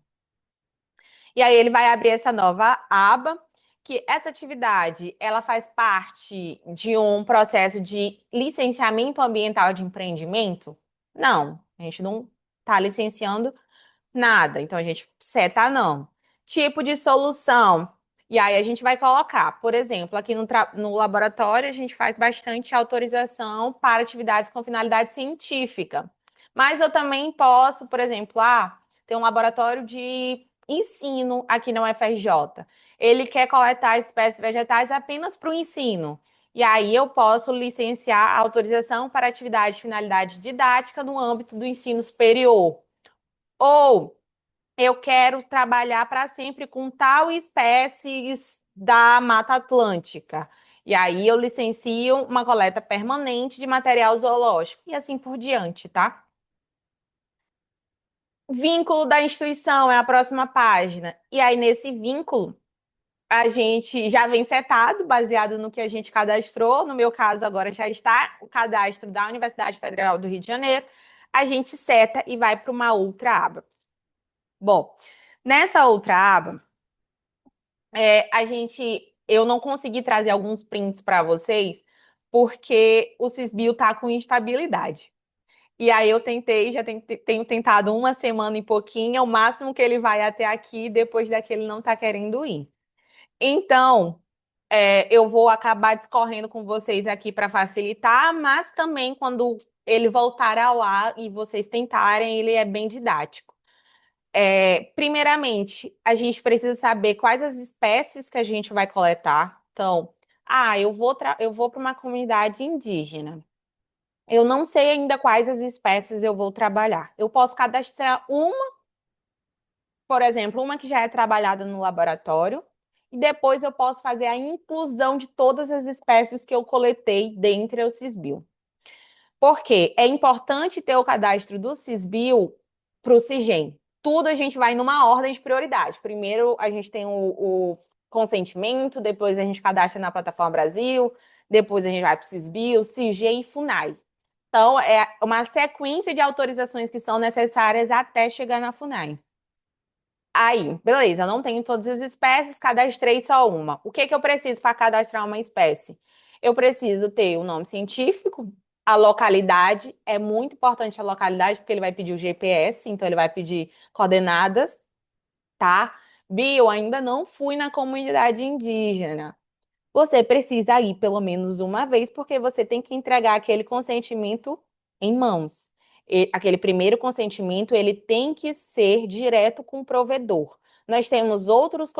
E aí ele vai abrir essa nova aba, que essa atividade, ela faz parte de um processo de licenciamento ambiental de empreendimento? Não, a gente não está licenciando nada. Então a gente seta não. Tipo de solução. E aí a gente vai colocar, por exemplo, aqui no laboratório a gente faz bastante autorização para atividades com finalidade científica. Mas eu também posso, por exemplo, ter um laboratório de ensino aqui na UFRJ. Ele quer coletar espécies vegetais apenas para o ensino. E aí eu posso licenciar a autorização para atividade de finalidade didática no âmbito do ensino superior. Ou eu quero trabalhar para sempre com tal espécies da Mata Atlântica. E aí eu licencio uma coleta permanente de material zoológico e assim por diante, tá? Vínculo da instituição é a próxima página. E aí, nesse vínculo, a gente já vem setado, baseado no que a gente cadastrou. No meu caso, agora já está o cadastro da Universidade Federal do Rio de Janeiro. A gente seta e vai para uma outra aba. Bom, nessa outra aba, eu não consegui trazer alguns prints para vocês, porque o Sysbio está com instabilidade. E aí eu tenho tentado uma semana e pouquinho, é o máximo que ele vai até aqui, depois daqui ele não está querendo ir. Então, eu vou acabar discorrendo com vocês aqui para facilitar, mas também quando ele voltar ao ar e vocês tentarem, ele é bem didático. Primeiramente, a gente precisa saber quais as espécies que a gente vai coletar. Então, eu vou para uma comunidade indígena. Eu não sei ainda quais as espécies eu vou trabalhar. Eu posso cadastrar uma, por exemplo, uma que já é trabalhada no laboratório, e depois eu posso fazer a inclusão de todas as espécies que eu coletei dentre o Cisbio. Por quê? É importante ter o cadastro do Cisbio para o Cigem. Tudo a gente vai numa ordem de prioridade. Primeiro a gente tem o consentimento, depois a gente cadastra na plataforma Brasil, depois a gente vai para o Cisbio, Cigem e FUNAI. Então, é uma sequência de autorizações que são necessárias até chegar na FUNAI. Aí, beleza, eu não tenho todas as espécies, cadastrei só uma. O que que eu preciso para cadastrar uma espécie? Eu preciso ter o nome científico, a localidade, é muito importante a localidade, porque ele vai pedir o GPS, então ele vai pedir coordenadas, tá? Bio, ainda não fui na comunidade indígena. Você precisa ir pelo menos uma vez, porque você tem que entregar aquele consentimento em mãos. Aquele primeiro consentimento, ele tem que ser direto com o provedor. Nós temos outros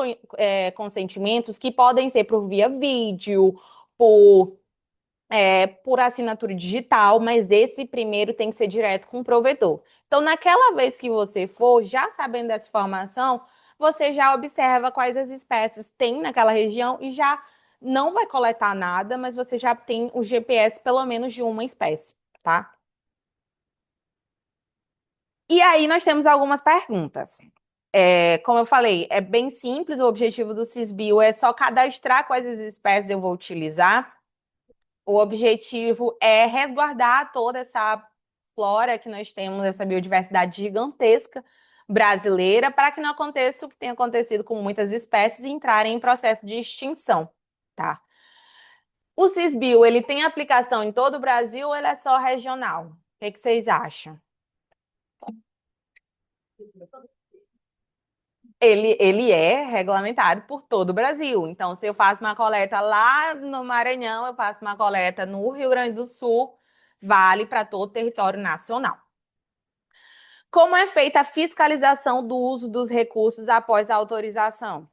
consentimentos que podem ser por via vídeo, por, por assinatura digital, mas esse primeiro tem que ser direto com o provedor. Então, naquela vez que você for, já sabendo dessa informação, você já observa quais as espécies tem naquela região e já não vai coletar nada, mas você já tem o GPS pelo menos de uma espécie, tá? E aí nós temos algumas perguntas. Como eu falei, é bem simples, o objetivo do Cisbio é só cadastrar quais as espécies eu vou utilizar. O objetivo é resguardar toda essa flora que nós temos, essa biodiversidade gigantesca brasileira, para que não aconteça o que tem acontecido com muitas espécies e entrarem em processo de extinção, tá? O Cisbio, ele tem aplicação em todo o Brasil ou ele é só regional? O que que vocês acham? Ele é regulamentado por todo o Brasil. Então, se eu faço uma coleta lá no Maranhão, eu faço uma coleta no Rio Grande do Sul, vale para todo o território nacional. Como é feita a fiscalização do uso dos recursos após a autorização?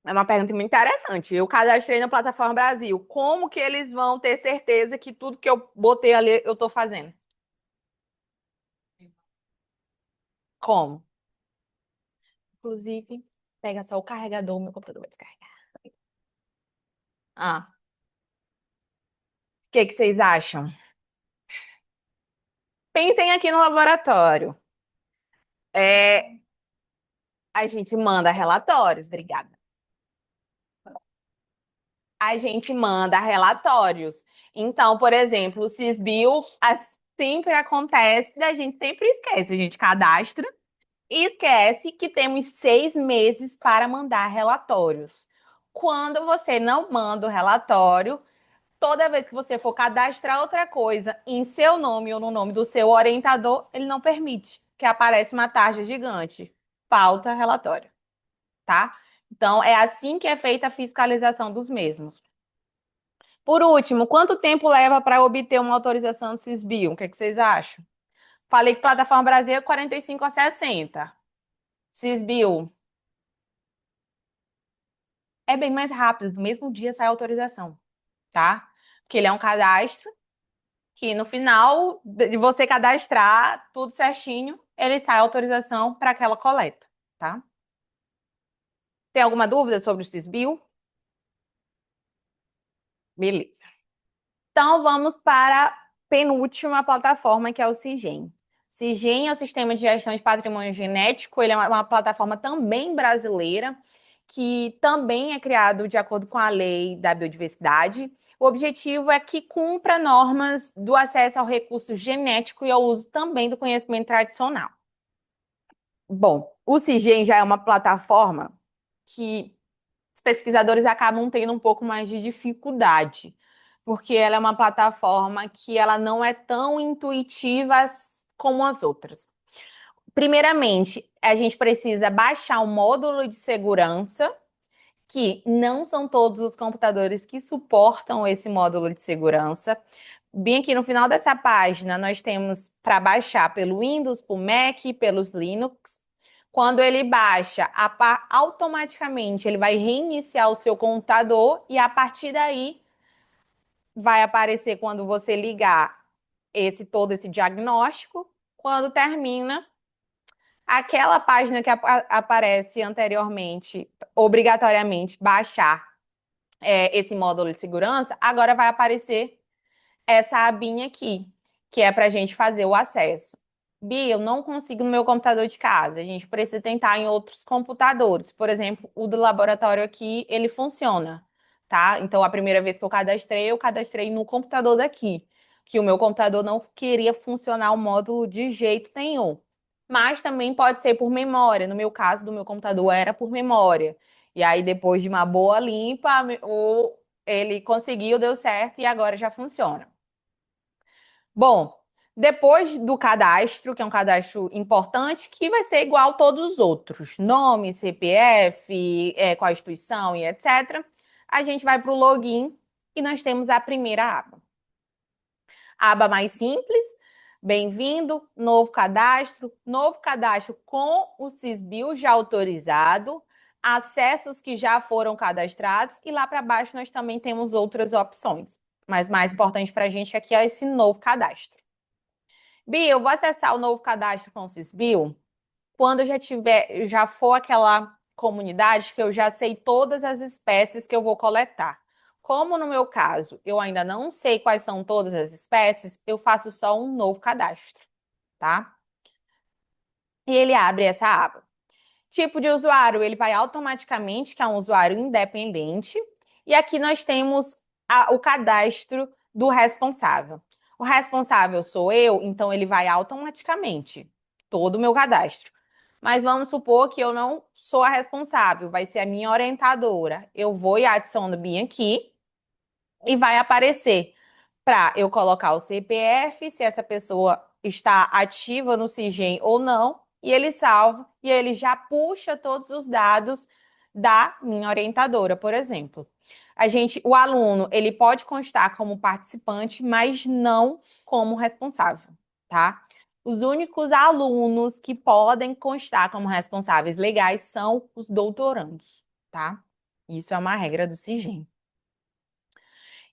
É uma pergunta muito interessante. Eu cadastrei na plataforma Brasil. Como que eles vão ter certeza que tudo que eu botei ali eu estou fazendo? Como? Inclusive, pega só o carregador, meu computador vai descarregar. Ah, o que que vocês acham? Pensem aqui no laboratório. É, a gente manda relatórios, obrigada. A gente manda relatórios. Então, por exemplo, o Cisbio sempre acontece, a gente sempre esquece, a gente cadastra e esquece que temos 6 meses para mandar relatórios. Quando você não manda o relatório, toda vez que você for cadastrar outra coisa em seu nome ou no nome do seu orientador, ele não permite, que aparece uma tarja gigante. Falta relatório, tá? Então, é assim que é feita a fiscalização dos mesmos. Por último, quanto tempo leva para obter uma autorização do Cisbio? O que é que vocês acham? Falei que plataforma Brasil é 45 a 60. Cisbio é bem mais rápido, no mesmo dia sai a autorização, tá? Porque ele é um cadastro que no final de você cadastrar tudo certinho, ele sai a autorização para aquela coleta, tá? Tem alguma dúvida sobre o Cisbio? Beleza. Então vamos para a penúltima plataforma, que é o Cigem. Cigem é o Sistema de Gestão de Patrimônio Genético, ele é uma plataforma também brasileira, que também é criado de acordo com a lei da biodiversidade. O objetivo é que cumpra normas do acesso ao recurso genético e ao uso também do conhecimento tradicional. Bom, o CIGEM já é uma plataforma que os pesquisadores acabam tendo um pouco mais de dificuldade, porque ela é uma plataforma que ela não é tão intuitiva como as outras. Primeiramente, a gente precisa baixar o módulo de segurança, que não são todos os computadores que suportam esse módulo de segurança. Bem aqui no final dessa página, nós temos para baixar pelo Windows, pelo Mac, pelos Linux. Quando ele baixa, automaticamente ele vai reiniciar o seu computador e a partir daí vai aparecer quando você ligar todo esse diagnóstico. Quando termina, aquela página que aparece anteriormente, obrigatoriamente baixar esse módulo de segurança, agora vai aparecer essa abinha aqui, que é para a gente fazer o acesso. Bia, eu não consigo no meu computador de casa. A gente precisa tentar em outros computadores. Por exemplo, o do laboratório aqui, ele funciona, tá? Então, a primeira vez que eu cadastrei no computador daqui, que o meu computador não queria funcionar o módulo de jeito nenhum. Mas também pode ser por memória. No meu caso, do meu computador era por memória. E aí, depois de uma boa limpa, ele conseguiu, deu certo e agora já funciona. Bom, depois do cadastro, que é um cadastro importante, que vai ser igual a todos os outros, nome, CPF, qual a instituição e etc., a gente vai para o login e nós temos a primeira aba. A aba mais simples, bem-vindo, novo cadastro com o Sysbio já autorizado, acessos que já foram cadastrados e lá para baixo nós também temos outras opções. Mas mais importante para a gente aqui é esse novo cadastro. Bia, eu vou acessar o novo cadastro com o Sysbio quando já for aquela comunidade que eu já sei todas as espécies que eu vou coletar. Como no meu caso, eu ainda não sei quais são todas as espécies, eu faço só um novo cadastro, tá? E ele abre essa aba. Tipo de usuário, ele vai automaticamente, que é um usuário independente. E aqui nós temos o cadastro do responsável. O responsável sou eu, então ele vai automaticamente, todo o meu cadastro. Mas vamos supor que eu não sou a responsável, vai ser a minha orientadora. Eu vou e adiciono bem aqui e vai aparecer para eu colocar o CPF, se essa pessoa está ativa no Sigem ou não, e ele salva e ele já puxa todos os dados da minha orientadora, por exemplo. O aluno, ele pode constar como participante, mas não como responsável, tá? Os únicos alunos que podem constar como responsáveis legais são os doutorandos, tá? Isso é uma regra do Sigem.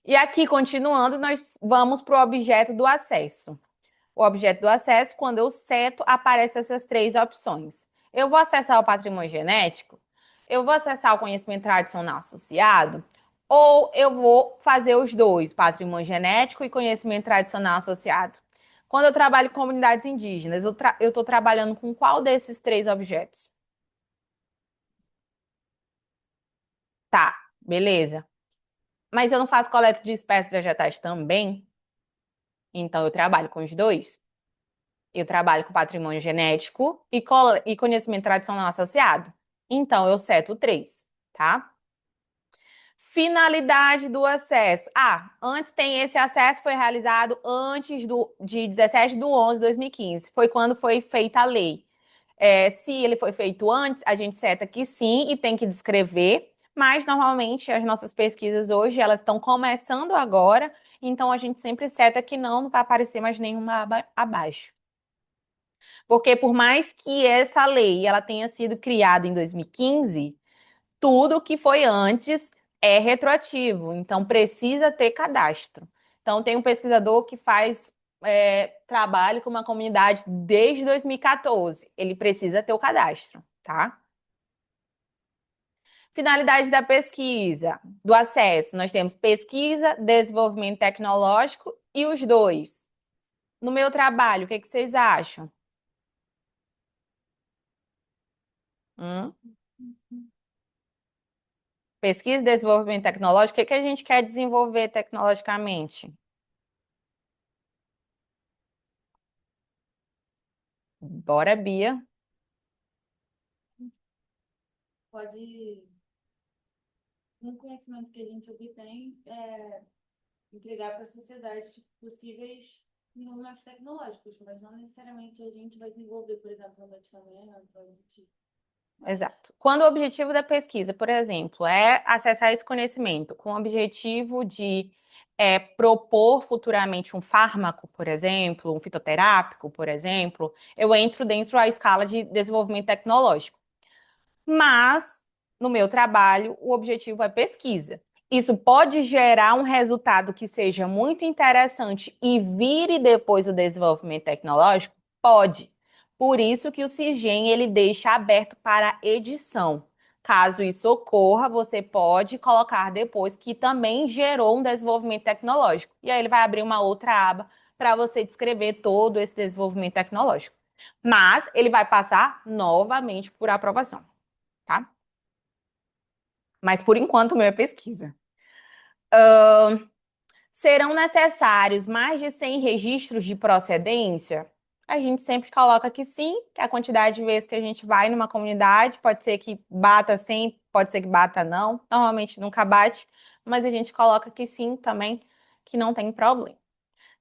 E aqui, continuando, nós vamos para o objeto do acesso. O objeto do acesso, quando eu seto, aparecem essas três opções. Eu vou acessar o patrimônio genético, eu vou acessar o conhecimento tradicional associado, ou eu vou fazer os dois, patrimônio genético e conhecimento tradicional associado. Quando eu trabalho com comunidades indígenas, eu estou trabalhando com qual desses três objetos? Tá, beleza. Mas eu não faço coleta de espécies vegetais também? Então eu trabalho com os dois? Eu trabalho com patrimônio genético e conhecimento tradicional associado. Então, eu seto três, tá? Finalidade do acesso. Antes tem esse acesso, foi realizado antes de 17 de 11 de 2015. Foi quando foi feita a lei. Se ele foi feito antes, a gente seta que sim e tem que descrever. Mas, normalmente, as nossas pesquisas hoje, elas estão começando agora. Então, a gente sempre seta que não vai aparecer mais nenhuma aba abaixo. Porque por mais que essa lei ela tenha sido criada em 2015, tudo que foi antes é retroativo, então precisa ter cadastro. Então tem um pesquisador que faz trabalho com uma comunidade desde 2014, ele precisa ter o cadastro, tá? Finalidade da pesquisa, do acesso, nós temos pesquisa, desenvolvimento tecnológico e os dois. No meu trabalho, o que que vocês acham? Hum? Pesquisa e desenvolvimento tecnológico, o que que a gente quer desenvolver tecnologicamente? Bora, Bia. Pode, no conhecimento que a gente obtém, entregar para a sociedade tipo, possíveis desenvolvimentos tecnológicos, mas não necessariamente a gente vai desenvolver, por exemplo, um medicamento, algo do tipo. Exato. Quando o objetivo da pesquisa, por exemplo, é acessar esse conhecimento com o objetivo de propor futuramente um fármaco, por exemplo, um fitoterápico, por exemplo, eu entro dentro da escala de desenvolvimento tecnológico. Mas, no meu trabalho, o objetivo é pesquisa. Isso pode gerar um resultado que seja muito interessante e vire depois o desenvolvimento tecnológico? Pode. Por isso que o CIGEM ele deixa aberto para edição. Caso isso ocorra, você pode colocar depois que também gerou um desenvolvimento tecnológico. E aí ele vai abrir uma outra aba para você descrever todo esse desenvolvimento tecnológico. Mas ele vai passar novamente por aprovação, tá? Mas por enquanto o meu é pesquisa. Serão necessários mais de 100 registros de procedência? A gente sempre coloca que sim, que a quantidade de vezes que a gente vai numa comunidade, pode ser que bata 100, pode ser que bata não, normalmente nunca bate, mas a gente coloca que sim também, que não tem problema.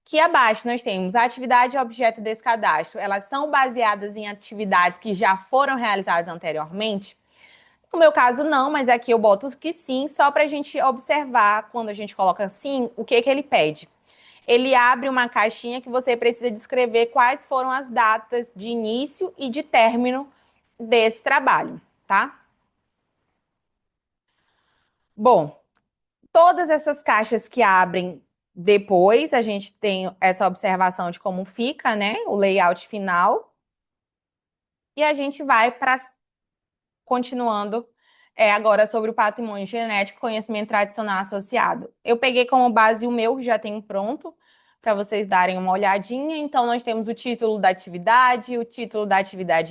Que abaixo nós temos a atividade e objeto desse cadastro, elas são baseadas em atividades que já foram realizadas anteriormente? No meu caso, não, mas aqui eu boto que sim, só para a gente observar quando a gente coloca sim, o que que ele pede. Ele abre uma caixinha que você precisa descrever quais foram as datas de início e de término desse trabalho, tá? Bom, todas essas caixas que abrem depois, a gente tem essa observação de como fica, né? O layout final. E a gente vai para continuando agora sobre o patrimônio genético, conhecimento tradicional associado. Eu peguei como base o meu, já tenho pronto, para vocês darem uma olhadinha. Então, nós temos o título da atividade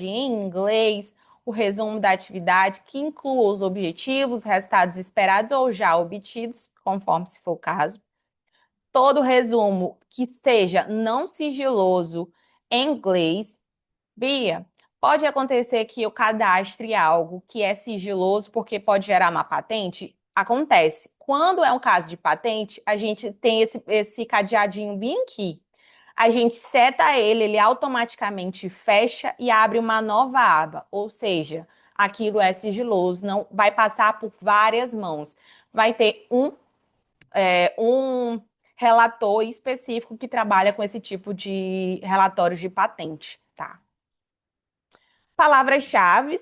em inglês, o resumo da atividade, que inclua os objetivos, resultados esperados ou já obtidos, conforme se for o caso. Todo resumo que seja não sigiloso em inglês. Bia, pode acontecer que eu cadastre algo que é sigiloso porque pode gerar uma patente? Acontece. Quando é um caso de patente, a gente tem esse cadeadinho bem aqui. A gente seta ele, ele automaticamente fecha e abre uma nova aba. Ou seja, aquilo é sigiloso, não vai passar por várias mãos. Vai ter um relator específico que trabalha com esse tipo de relatórios de patente, tá? Palavras-chave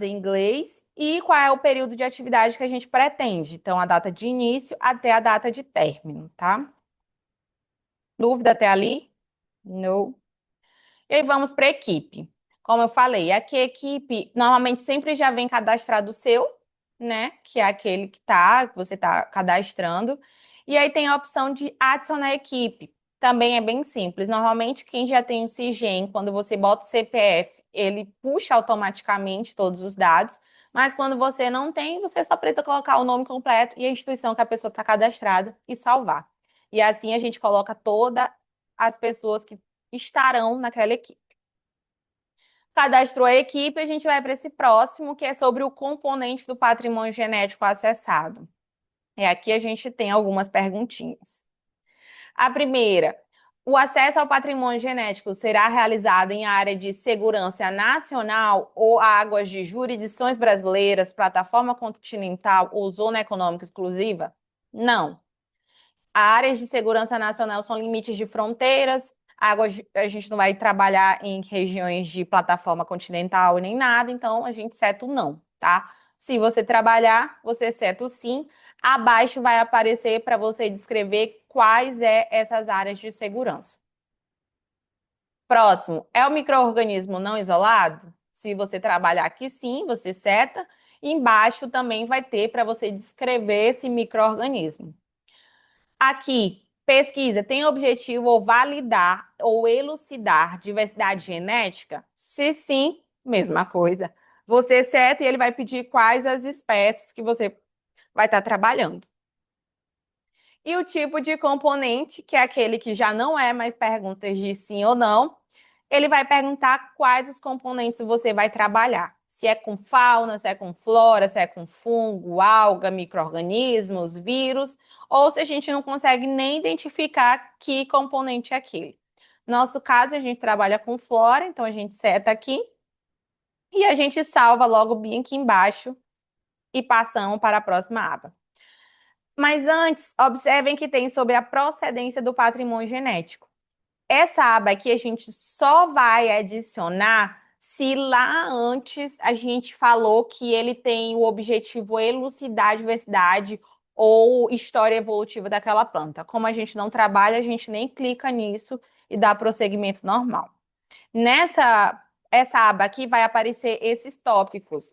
em inglês e qual é o período de atividade que a gente pretende. Então, a data de início até a data de término, tá? Dúvida até ali? Não. E aí vamos para a equipe. Como eu falei, aqui a equipe normalmente sempre já vem cadastrado o seu, né? Que é aquele que você está cadastrando. E aí tem a opção de adicionar equipe. Também é bem simples. Normalmente, quem já tem o CIGEM, quando você bota o CPF, ele puxa automaticamente todos os dados. Mas quando você não tem, você só precisa colocar o nome completo e a instituição que a pessoa está cadastrada e salvar. E assim a gente coloca todas as pessoas que estarão naquela equipe. Cadastrou a equipe, a gente vai para esse próximo, que é sobre o componente do patrimônio genético acessado. E aqui a gente tem algumas perguntinhas. A primeira, o acesso ao patrimônio genético será realizado em área de segurança nacional ou águas de jurisdições brasileiras, plataforma continental ou zona econômica exclusiva? Não. Áreas de segurança nacional são limites de fronteiras, águas, a gente não vai trabalhar em regiões de plataforma continental nem nada, então a gente seta o não, tá? Se você trabalhar, você seta o sim. Abaixo vai aparecer para você descrever quais essas áreas de segurança. Próximo, é o micro-organismo não isolado? Se você trabalhar aqui, sim, você seta. Embaixo também vai ter para você descrever esse micro-organismo. Aqui, pesquisa tem objetivo ou validar ou elucidar diversidade genética? Se sim, mesma coisa. Você seta e ele vai pedir quais as espécies que você vai estar trabalhando. E o tipo de componente, que é aquele que já não é mais perguntas de sim ou não, ele vai perguntar quais os componentes você vai trabalhar. Se é com fauna, se é com flora, se é com fungo, alga, micro-organismos, vírus, ou se a gente não consegue nem identificar que componente é aquele. No nosso caso, a gente trabalha com flora, então a gente seta aqui e a gente salva logo bem aqui embaixo e passamos para a próxima aba. Mas antes, observem que tem sobre a procedência do patrimônio genético. Essa aba aqui a gente só vai adicionar se lá antes a gente falou que ele tem o objetivo elucidar a diversidade ou história evolutiva daquela planta. Como a gente não trabalha, a gente nem clica nisso e dá prosseguimento normal. Essa aba aqui vai aparecer esses tópicos,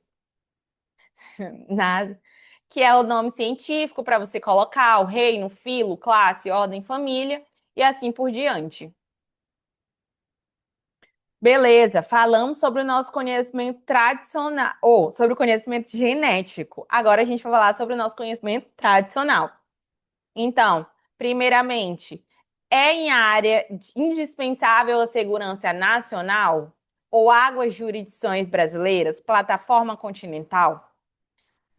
nada, que é o nome científico para você colocar o reino, filo, classe, ordem, família e assim por diante. Beleza, falamos sobre o nosso conhecimento tradicional, ou sobre o conhecimento genético. Agora a gente vai falar sobre o nosso conhecimento tradicional. Então, primeiramente, é em área indispensável a segurança nacional ou águas jurisdições brasileiras, plataforma continental?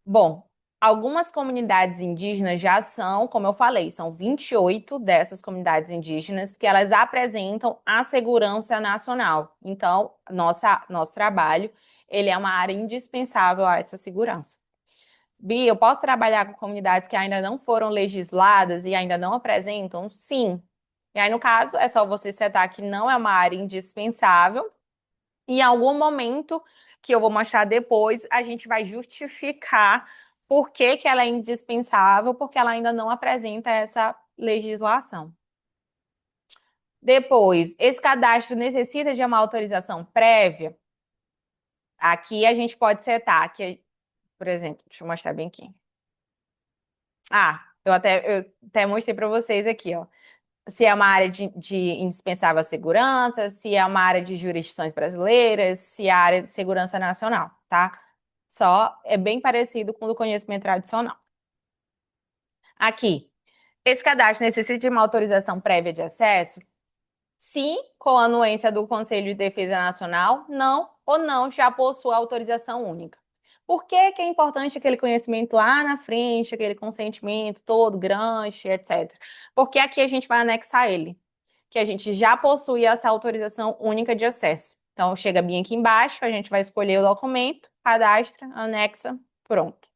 Bom, algumas comunidades indígenas já são, como eu falei, são 28 dessas comunidades indígenas que elas apresentam a segurança nacional. Então, nosso trabalho, ele é uma área indispensável a essa segurança. Bia, eu posso trabalhar com comunidades que ainda não foram legisladas e ainda não apresentam? Sim. E aí, no caso, é só você setar que não é uma área indispensável. E em algum momento, que eu vou mostrar depois, a gente vai justificar por que que ela é indispensável, porque ela ainda não apresenta essa legislação. Depois, esse cadastro necessita de uma autorização prévia? Aqui a gente pode setar, que, por exemplo, deixa eu mostrar bem aqui. Eu até mostrei para vocês aqui, ó. Se é uma área de indispensável segurança, se é uma área de jurisdições brasileiras, se é a área de segurança nacional, tá? Só é bem parecido com o do conhecimento tradicional. Aqui, esse cadastro necessita de uma autorização prévia de acesso? Sim, com a anuência do Conselho de Defesa Nacional, não ou não já possui autorização única. Por que que é importante aquele conhecimento lá na frente, aquele consentimento todo grande, etc. Porque aqui a gente vai anexar ele, que a gente já possui essa autorização única de acesso. Então, chega bem aqui embaixo, a gente vai escolher o documento, cadastra, anexa, pronto.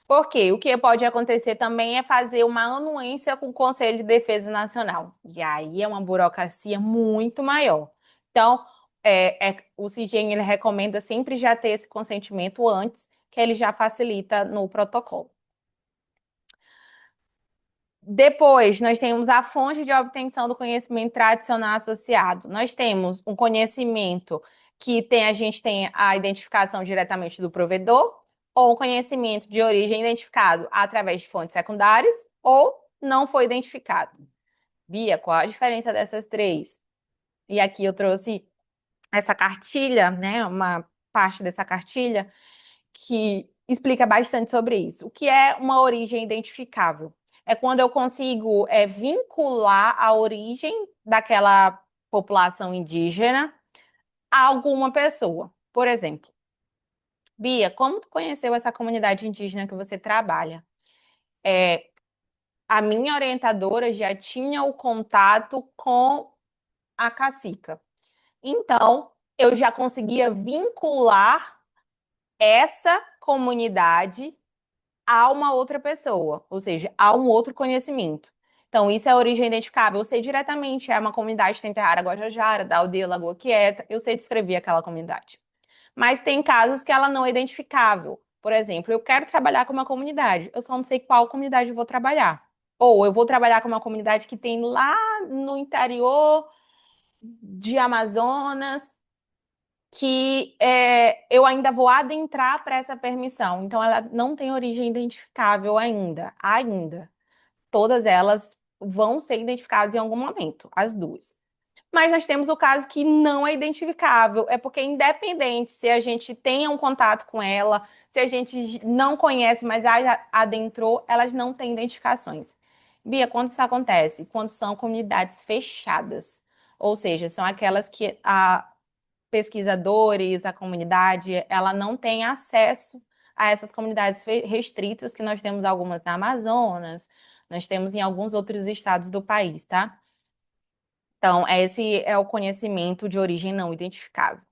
Porque o que pode acontecer também é fazer uma anuência com o Conselho de Defesa Nacional. E aí é uma burocracia muito maior. Então, o CIGEM ele recomenda sempre já ter esse consentimento antes, que ele já facilita no protocolo. Depois, nós temos a fonte de obtenção do conhecimento tradicional associado. Nós temos um conhecimento a gente tem a identificação diretamente do provedor, ou um conhecimento de origem identificado através de fontes secundárias, ou não foi identificado. Bia, qual a diferença dessas três? E aqui eu trouxe essa cartilha, né? Uma parte dessa cartilha que explica bastante sobre isso. O que é uma origem identificável? É quando eu consigo vincular a origem daquela população indígena a alguma pessoa. Por exemplo, Bia, como tu conheceu essa comunidade indígena que você trabalha? A minha orientadora já tinha o contato com a cacica. Então, eu já conseguia vincular essa comunidade a uma outra pessoa, ou seja, a um outro conhecimento. Então, isso é origem identificável. Eu sei diretamente, é uma comunidade Tenterrara Guajajara, da aldeia Lagoa Quieta, eu sei descrever aquela comunidade. Mas tem casos que ela não é identificável. Por exemplo, eu quero trabalhar com uma comunidade, eu só não sei qual comunidade eu vou trabalhar. Ou eu vou trabalhar com uma comunidade que tem lá no interior de Amazonas, que eu ainda vou adentrar para essa permissão. Então, ela não tem origem identificável ainda. Ainda. Todas elas vão ser identificadas em algum momento, as duas. Mas nós temos o caso que não é identificável. É porque, independente se a gente tenha um contato com ela, se a gente não conhece, mas adentrou, elas não têm identificações. Bia, quando isso acontece? Quando são comunidades fechadas. Ou seja, são aquelas que pesquisadores, a comunidade, ela não tem acesso a essas comunidades restritas, que nós temos algumas na Amazonas, nós temos em alguns outros estados do país, tá? Então, esse é o conhecimento de origem não identificável.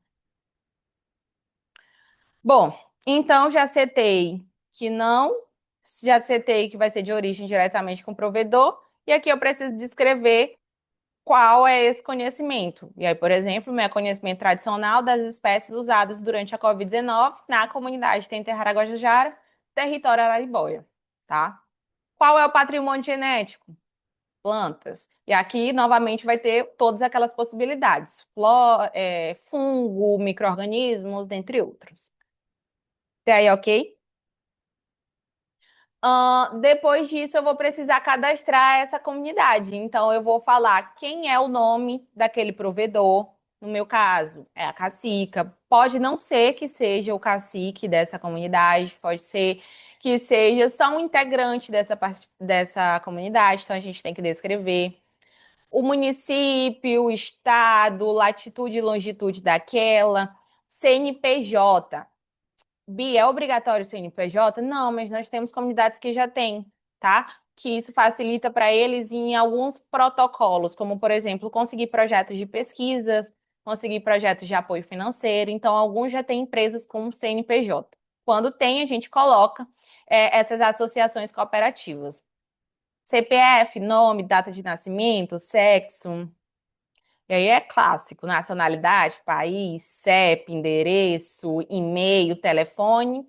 Bom, então já setei que não já citei que vai ser de origem diretamente com o provedor, e aqui eu preciso descrever qual é esse conhecimento. E aí, por exemplo, meu conhecimento tradicional das espécies usadas durante a Covid-19 na comunidade Tenterra Guajajara, território Araribóia, tá? Qual é o patrimônio genético? Plantas. E aqui, novamente, vai ter todas aquelas possibilidades: fungo, micro-organismos, dentre outros. Até aí, ok? Depois disso, eu vou precisar cadastrar essa comunidade. Então, eu vou falar quem é o nome daquele provedor. No meu caso, é a cacica. Pode não ser que seja o cacique dessa comunidade, pode ser que seja só um integrante dessa comunidade. Então, a gente tem que descrever o município, o estado, latitude e longitude daquela, CNPJ. Bia, é obrigatório o CNPJ? Não, mas nós temos comunidades que já têm, tá? Que isso facilita para eles em alguns protocolos, como, por exemplo, conseguir projetos de pesquisas, conseguir projetos de apoio financeiro. Então, alguns já têm empresas com CNPJ. Quando tem, a gente coloca essas associações cooperativas. CPF, nome, data de nascimento, sexo. E aí é clássico: nacionalidade, país, CEP, endereço, e-mail, telefone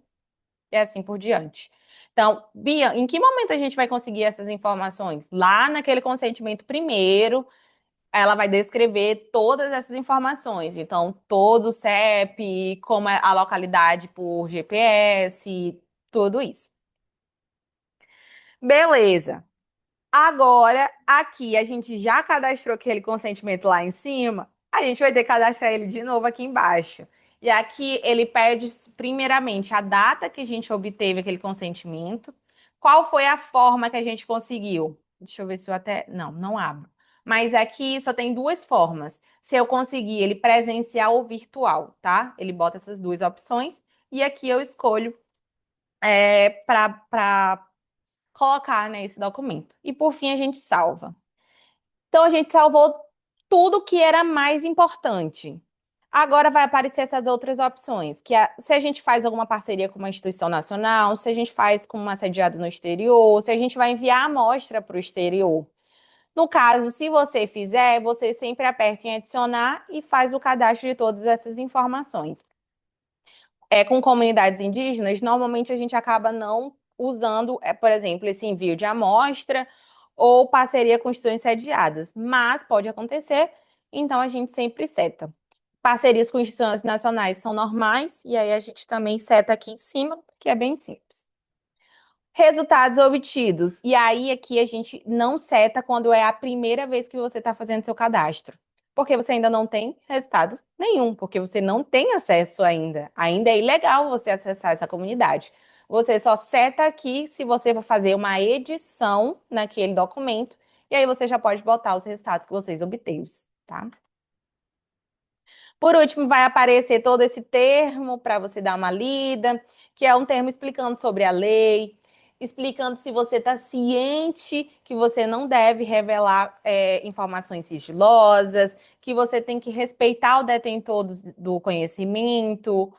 e assim por diante. Então, Bia, em que momento a gente vai conseguir essas informações? Lá naquele consentimento primeiro, ela vai descrever todas essas informações. Então, todo o CEP, como é a localidade por GPS, tudo isso. Beleza. Agora, aqui a gente já cadastrou aquele consentimento lá em cima, a gente vai ter que cadastrar ele de novo aqui embaixo. E aqui ele pede, primeiramente, a data que a gente obteve aquele consentimento, qual foi a forma que a gente conseguiu. Deixa eu ver se eu até. Não, não abro. Mas aqui só tem duas formas. Se eu conseguir ele presencial ou virtual, tá? Ele bota essas duas opções. E aqui eu escolho para colocar, né, esse documento. E por fim a gente salva. Então a gente salvou tudo que era mais importante. Agora vai aparecer essas outras opções, que é se a gente faz alguma parceria com uma instituição nacional, se a gente faz com uma sediada no exterior, se a gente vai enviar a amostra para o exterior. No caso, se você fizer, você sempre aperta em adicionar e faz o cadastro de todas essas informações. Com comunidades indígenas, normalmente a gente acaba não usando, por exemplo, esse envio de amostra ou parceria com instituições sediadas, mas pode acontecer, então a gente sempre seta. Parcerias com instituições nacionais são normais, e aí a gente também seta aqui em cima, que é bem simples. Resultados obtidos. E aí aqui a gente não seta quando é a primeira vez que você está fazendo seu cadastro. Porque você ainda não tem resultado nenhum, porque você não tem acesso ainda. Ainda é ilegal você acessar essa comunidade. Você só seta aqui se você for fazer uma edição naquele documento, e aí você já pode botar os resultados que vocês obteve, tá? Por último, vai aparecer todo esse termo para você dar uma lida, que é um termo explicando sobre a lei, explicando se você está ciente que você não deve revelar informações sigilosas, que você tem que respeitar o detentor do conhecimento,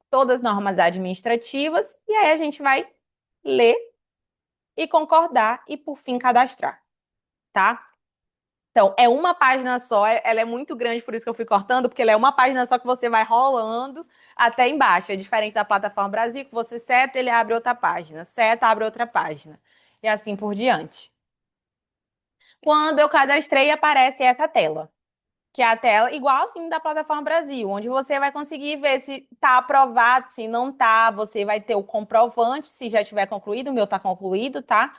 todas as normas administrativas, e aí a gente vai ler e concordar e, por fim, cadastrar, tá? Então, é uma página só, ela é muito grande, por isso que eu fui cortando, porque ela é uma página só que você vai rolando até embaixo. É diferente da plataforma Brasil, que você seta, ele abre outra página, seta, abre outra página. E assim por diante. Quando eu cadastrei, aparece essa tela, que é a tela igual assim da plataforma Brasil, onde você vai conseguir ver se está aprovado, se não está, você vai ter o comprovante, se já tiver concluído, o meu está concluído, tá?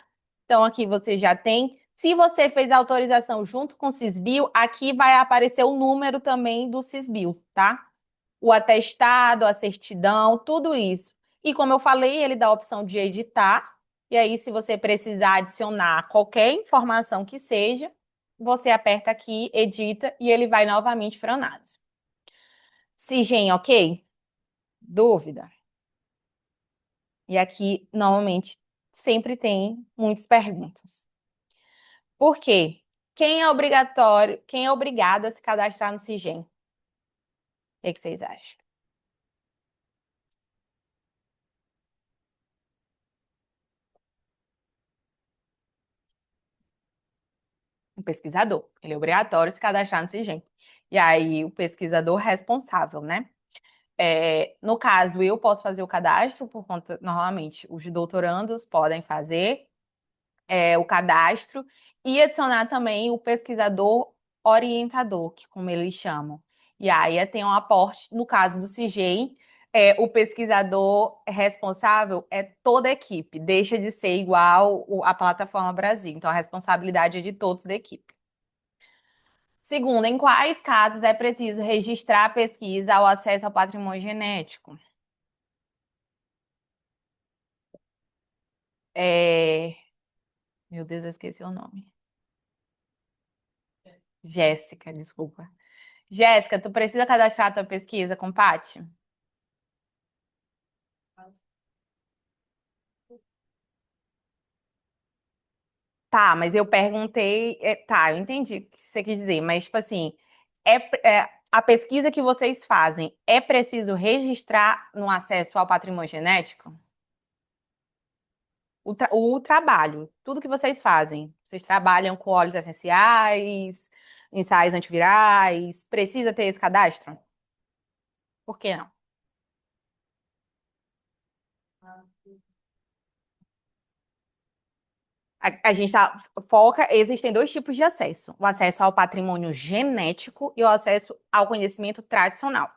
Então aqui você já tem. Se você fez a autorização junto com o Sisbio, aqui vai aparecer o número também do Sisbio, tá? O atestado, a certidão, tudo isso. E como eu falei, ele dá a opção de editar. E aí, se você precisar adicionar qualquer informação que seja, você aperta aqui, edita e ele vai novamente para análise. Sigem, ok? Dúvida? E aqui, normalmente, sempre tem muitas perguntas. Por quê? Quem é obrigatório, quem é obrigado a se cadastrar no Sigem? O que vocês acham? pesquisador. Ele é obrigatório se cadastrar no SIGEM. E aí, o pesquisador responsável, né? No caso, eu posso fazer o cadastro por conta, normalmente, os doutorandos podem fazer o cadastro e adicionar também o pesquisador orientador, que como eles chamam. E aí tem um aporte, no caso do CIGEI, o pesquisador responsável é toda a equipe, deixa de ser igual a plataforma Brasil. Então, a responsabilidade é de todos da equipe. Segundo, em quais casos é preciso registrar a pesquisa ao acesso ao patrimônio genético? É, Meu Deus, eu esqueci o nome. Jéssica, desculpa. Jéssica, tu precisa cadastrar a tua pesquisa com Paty? Tá, mas eu perguntei. Tá, eu entendi o que você quis dizer, mas, tipo assim, a pesquisa que vocês fazem é preciso registrar no acesso ao patrimônio genético? O trabalho, tudo que vocês fazem. Vocês trabalham com óleos essenciais, ensaios antivirais, precisa ter esse cadastro? Por que não? A gente foca, existem dois tipos de acesso: o acesso ao patrimônio genético e o acesso ao conhecimento tradicional.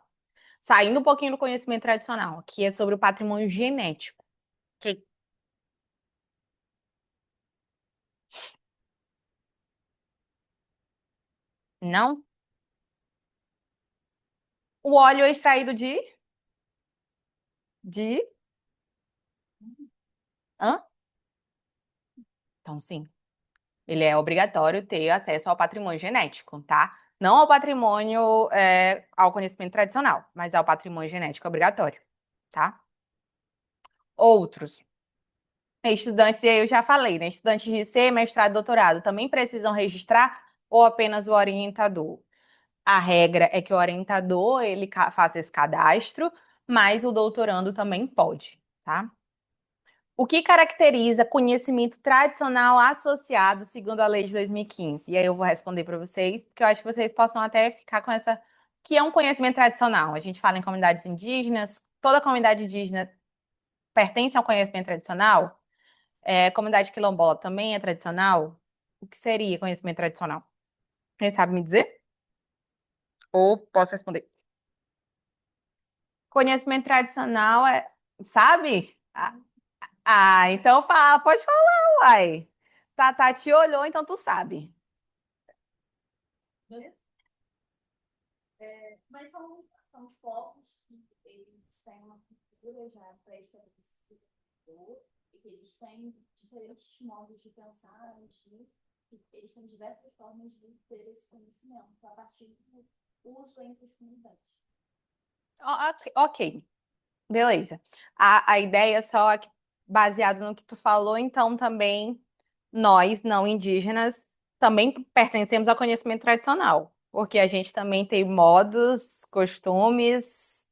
Saindo um pouquinho do conhecimento tradicional, que é sobre o patrimônio genético. Que não? O óleo é extraído de, hã? Então, sim, ele é obrigatório ter acesso ao patrimônio genético, tá? Não ao patrimônio, ao conhecimento tradicional, mas ao patrimônio genético obrigatório, tá? Outros. Estudantes, e aí eu já falei, né? Estudantes de C, mestrado, doutorado, também precisam registrar ou apenas o orientador? A regra é que o orientador, ele faça esse cadastro, mas o doutorando também pode, tá? O que caracteriza conhecimento tradicional associado segundo a lei de 2015? E aí eu vou responder para vocês, porque eu acho que vocês possam até ficar com essa, que é um conhecimento tradicional. A gente fala em comunidades indígenas, toda comunidade indígena pertence ao conhecimento tradicional. Comunidade quilombola também é tradicional? O que seria conhecimento tradicional? Quem sabe me dizer? Ou posso responder? Conhecimento tradicional sabe? Então fala, pode falar, uai. Tata te olhou, então tu sabe. Mas são os povos que eles têm uma cultura já pré-estabelecida e que eles têm diferentes modos de pensar, agir, e eles têm diversas formas de ter esse conhecimento a partir do uso entre as comunidades. Ok, beleza. A ideia só é que, baseado no que tu falou, então também nós, não indígenas, também pertencemos ao conhecimento tradicional, porque a gente também tem modos, costumes.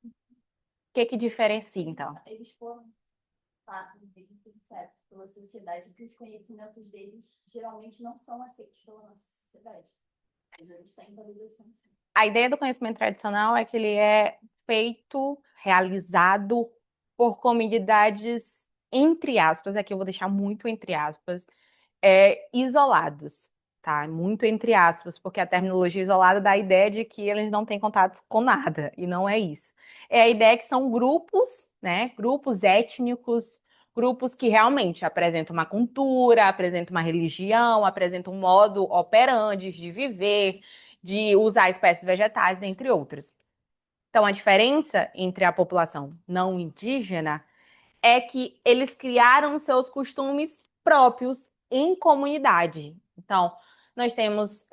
O que que diferencia, então? Eles foram fatos deles, etc., pela sociedade, que os conhecimentos deles geralmente não são aceitos pela nossa sociedade. Mas eles têm valorização, sim. A ideia do conhecimento tradicional é que ele é feito, realizado por comunidades, entre aspas, aqui eu vou deixar muito entre aspas, isolados, tá? Muito entre aspas, porque a terminologia isolada dá a ideia de que eles não têm contato com nada, e não é isso. É a ideia que são grupos, né? Grupos étnicos, grupos que realmente apresentam uma cultura, apresentam uma religião, apresentam um modo operandi de viver, de usar espécies vegetais, dentre outros. Então, a diferença entre a população não indígena é que eles criaram seus costumes próprios em comunidade. Então, nós temos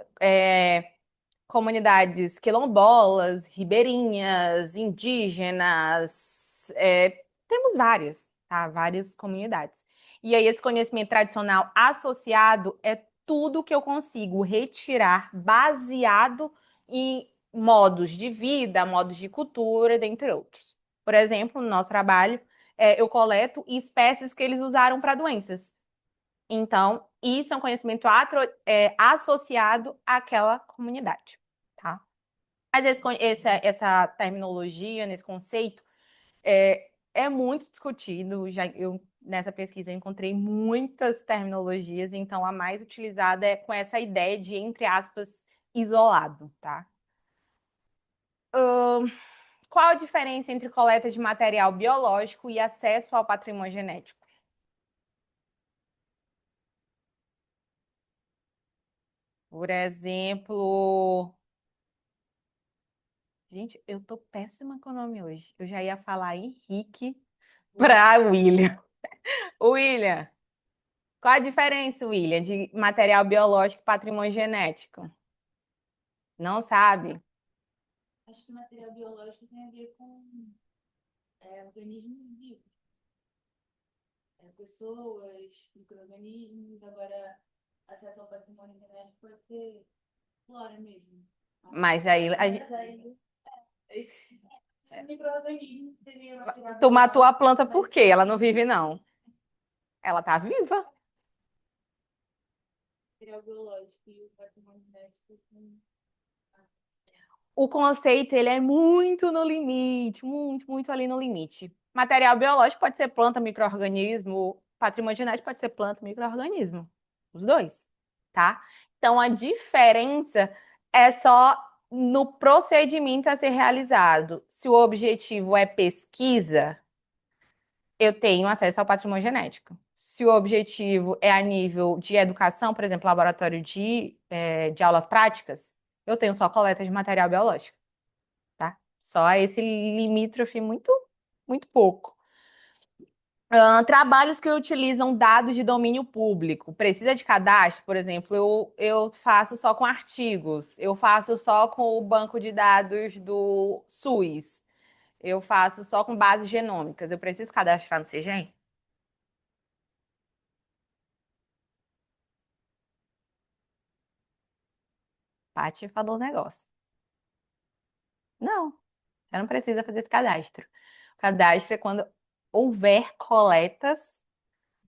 comunidades quilombolas, ribeirinhas, indígenas, temos várias, tá? Várias comunidades. E aí, esse conhecimento tradicional associado é tudo que eu consigo retirar baseado em modos de vida, modos de cultura, dentre outros. Por exemplo, no nosso trabalho, eu coleto espécies que eles usaram para doenças. Então, isso é um conhecimento associado àquela comunidade, tá? Mas essa terminologia, nesse conceito, é muito discutido. Nessa pesquisa eu encontrei muitas terminologias, então a mais utilizada é com essa ideia de, entre aspas, isolado, tá? Qual a diferença entre coleta de material biológico e acesso ao patrimônio genético? Por exemplo, gente, eu tô péssima com o nome hoje. Eu já ia falar Henrique para William. William, qual a diferença, William, de material biológico e patrimônio genético? Não sabe? Acho que material biológico tem a ver com organismos vivos, pessoas, micro-organismos. Agora, acesso ao patrimônio genético pode ser flora mesmo. Mas aí, Mas aí, micro-organismo seria material tu matou a biológico, planta por mas quê? Ela não vive, não. Ela tá viva. material biológico e o patrimônio genético com O conceito, ele é muito no limite, muito, muito ali no limite. Material biológico pode ser planta, micro-organismo, patrimônio genético pode ser planta, micro-organismo. Os dois, tá? Então, a diferença é só no procedimento a ser realizado. Se o objetivo é pesquisa, eu tenho acesso ao patrimônio genético. Se o objetivo é a nível de educação, por exemplo, laboratório de aulas práticas, eu tenho só coleta de material biológico, tá? Só esse limítrofe muito, muito pouco. Trabalhos que utilizam dados de domínio público. Precisa de cadastro, por exemplo, eu faço só com artigos, eu faço só com o banco de dados do SUS, eu faço só com bases genômicas. Eu preciso cadastrar no CIGEM? Paty falou o negócio. Não, você não precisa fazer esse cadastro. O cadastro é quando houver coletas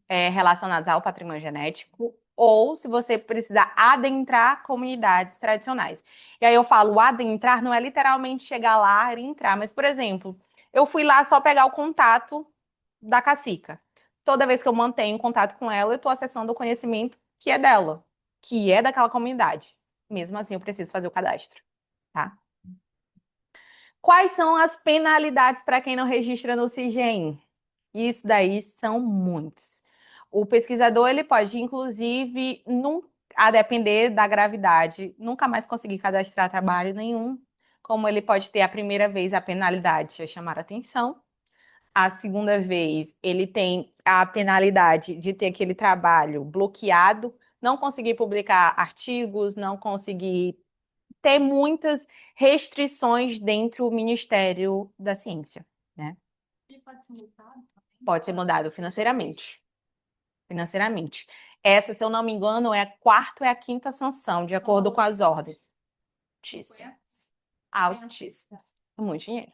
relacionadas ao patrimônio genético, ou se você precisar adentrar comunidades tradicionais. E aí eu falo, adentrar não é literalmente chegar lá e entrar, mas, por exemplo, eu fui lá só pegar o contato da cacica. Toda vez que eu mantenho contato com ela, eu estou acessando o conhecimento que é dela, que é daquela comunidade. Mesmo assim, eu preciso fazer o cadastro, tá? Quais são as penalidades para quem não registra no CIGEM? Isso daí são muitos. O pesquisador ele pode, inclusive, a depender da gravidade, nunca mais conseguir cadastrar trabalho nenhum. Como ele pode ter a primeira vez a penalidade é chamar atenção, a segunda vez ele tem a penalidade de ter aquele trabalho bloqueado, não conseguir publicar artigos, não conseguir ter muitas restrições dentro do Ministério da Ciência, né? ele pode ser multado também. Pode ser mudado financeiramente. Financeiramente. Essa, se eu não me engano, é a quarta ou é a quinta sanção, de acordo com as ordens. Altíssimo. Altíssimo. Muito dinheiro.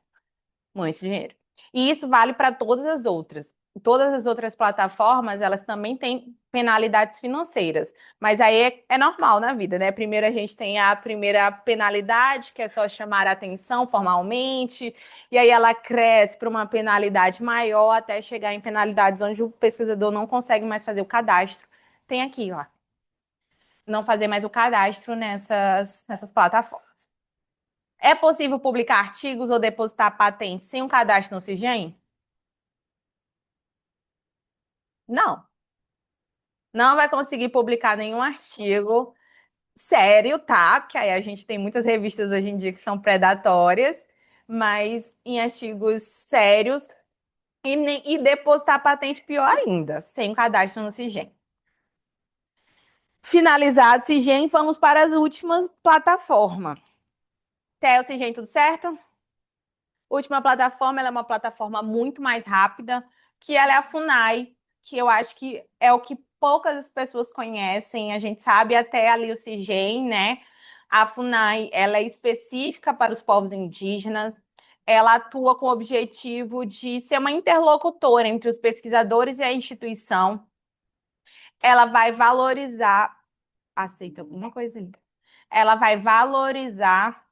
Muito dinheiro. E isso vale para todas as outras. Todas as outras plataformas, elas também têm penalidades financeiras. Mas aí é normal na vida, né? Primeiro a gente tem a primeira penalidade, que é só chamar a atenção formalmente, e aí ela cresce para uma penalidade maior até chegar em penalidades onde o pesquisador não consegue mais fazer o cadastro. Tem aqui, ó. Não fazer mais o cadastro nessas plataformas. É possível publicar artigos ou depositar patentes sem um cadastro no CIGEM? Não. Não vai conseguir publicar nenhum artigo sério, tá? Porque aí a gente tem muitas revistas hoje em dia que são predatórias, mas em artigos sérios e depositar patente pior ainda, sem um cadastro no CIGEM. Finalizado o CIGEM, vamos para as últimas plataformas. Até o CIGEM, tudo certo? Última plataforma, ela é uma plataforma muito mais rápida, que ela é a FUNAI, que eu acho que é o que poucas pessoas conhecem. A gente sabe até ali o CIGEM, né? A FUNAI, ela é específica para os povos indígenas. ela atua com o objetivo de ser uma interlocutora entre os pesquisadores e a instituição. Ela vai valorizar, aceita alguma coisa ali. Ela vai valorizar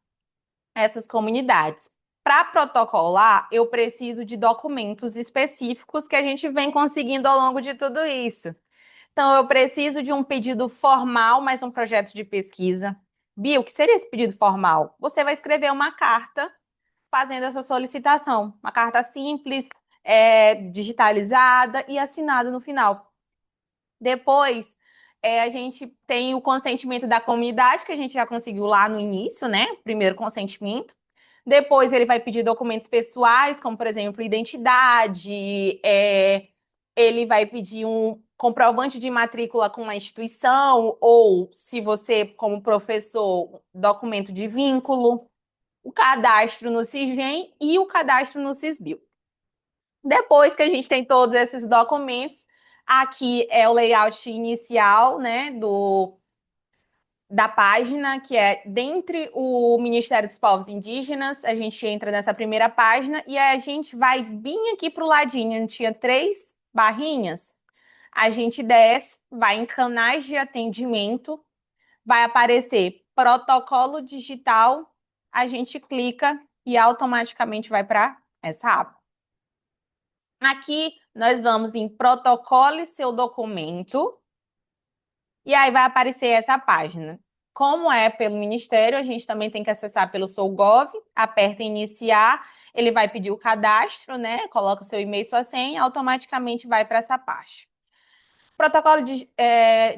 essas comunidades. Para protocolar, eu preciso de documentos específicos que a gente vem conseguindo ao longo de tudo isso. Então, eu preciso de um pedido formal, mais um projeto de pesquisa. Bia, o que seria esse pedido formal? Você vai escrever uma carta fazendo essa solicitação. Uma carta simples, digitalizada e assinada no final. Depois, a gente tem o consentimento da comunidade, que a gente já conseguiu lá no início, né? Primeiro consentimento. Depois, ele vai pedir documentos pessoais, como, por exemplo, identidade, ele vai pedir um comprovante de matrícula com a instituição, ou, se você, como professor, documento de vínculo, o cadastro no Sisgem e o cadastro no Sisbio. Depois que a gente tem todos esses documentos, aqui é o layout inicial, né, da página, que é dentre o Ministério dos Povos Indígenas. A gente entra nessa primeira página e aí a gente vai bem aqui para o ladinho. Tinha 3 barrinhas. A gente desce, vai em canais de atendimento, vai aparecer protocolo digital, a gente clica e automaticamente vai para essa aba. Aqui nós vamos em protocole seu documento e aí vai aparecer essa página. Como é pelo Ministério, a gente também tem que acessar pelo SouGov, aperta em iniciar, ele vai pedir o cadastro, né? Coloca o seu e-mail e sua senha, automaticamente vai para essa parte. O protocolo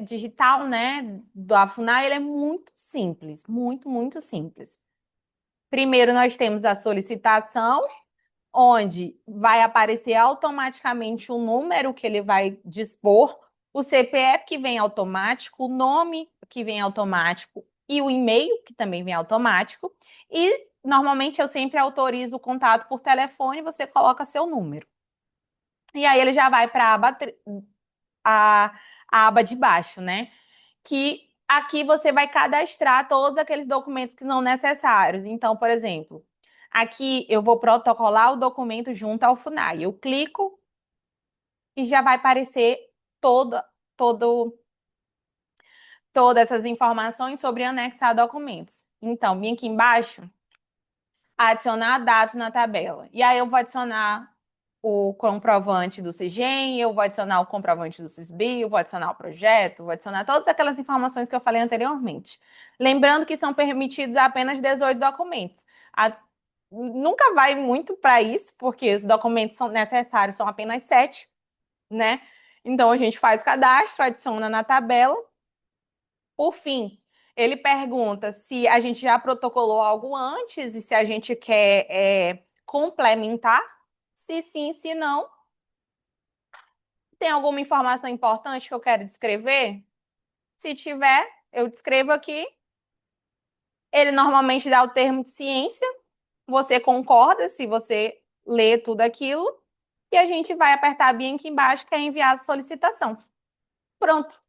digital, né, da FUNAI, ele é muito simples, muito simples. Primeiro, nós temos a solicitação, onde vai aparecer automaticamente o número que ele vai dispor, o CPF que vem automático, o nome que vem automático e o e-mail que também vem automático. E normalmente eu sempre autorizo o contato por telefone, você coloca seu número. E aí ele já vai para a aba de baixo, né? Que aqui você vai cadastrar todos aqueles documentos que são necessários. Então, por exemplo, aqui eu vou protocolar o documento junto ao FUNAI. Eu clico e já vai aparecer todo, todo, todas essas informações sobre anexar documentos. Então, vim aqui embaixo, adicionar dados na tabela. E aí eu vou adicionar o comprovante do CIGEM, eu vou adicionar o comprovante do CISBio, vou adicionar o projeto, vou adicionar todas aquelas informações que eu falei anteriormente. Lembrando que são permitidos apenas 18 documentos. Nunca vai muito para isso, porque os documentos são necessários, são apenas 7, né? Então a gente faz o cadastro, adiciona na tabela. Por fim, ele pergunta se a gente já protocolou algo antes e se a gente quer complementar. Se sim, se não. Tem alguma informação importante que eu quero descrever? Se tiver, eu descrevo aqui. Ele normalmente dá o termo de ciência. Você concorda se você lê tudo aquilo. E a gente vai apertar bem aqui embaixo, que é enviar a solicitação. Pronto.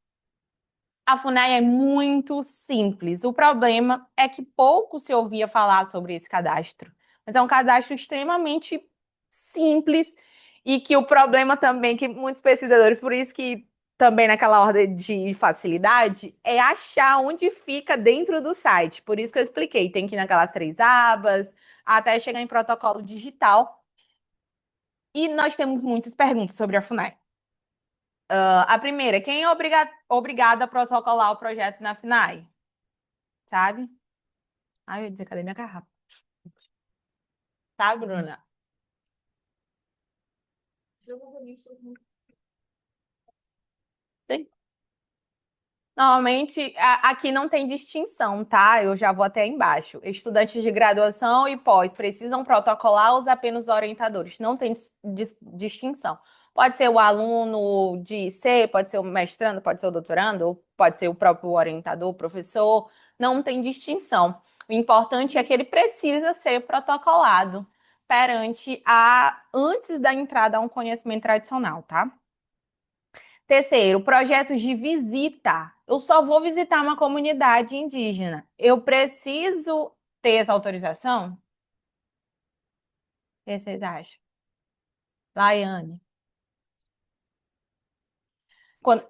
A FUNAI é muito simples. O problema é que pouco se ouvia falar sobre esse cadastro. Mas é um cadastro extremamente simples e que o problema também que muitos pesquisadores, por isso que também naquela ordem de facilidade, é achar onde fica dentro do site. Por isso que eu expliquei, tem que ir naquelas 3 abas, até chegar em protocolo digital. E nós temos muitas perguntas sobre a FUNAI. A primeira, quem é obrigado a protocolar o projeto na FUNAI? Sabe? Ai, eu ia dizer, cadê minha garrafa? Tá, Bruna? Tem. Normalmente, aqui não tem distinção, tá? Eu já vou até embaixo. Estudantes de graduação e pós precisam protocolar os apenas orientadores. Não tem distinção. Pode ser o aluno de IC, pode ser o mestrando, pode ser o doutorando, ou pode ser o próprio orientador, o professor. Não tem distinção. O importante é que ele precisa ser protocolado antes da entrada a um conhecimento tradicional, tá? Terceiro, projetos de visita. Eu só vou visitar uma comunidade indígena. Eu preciso ter essa autorização? O que vocês acham? Laiane.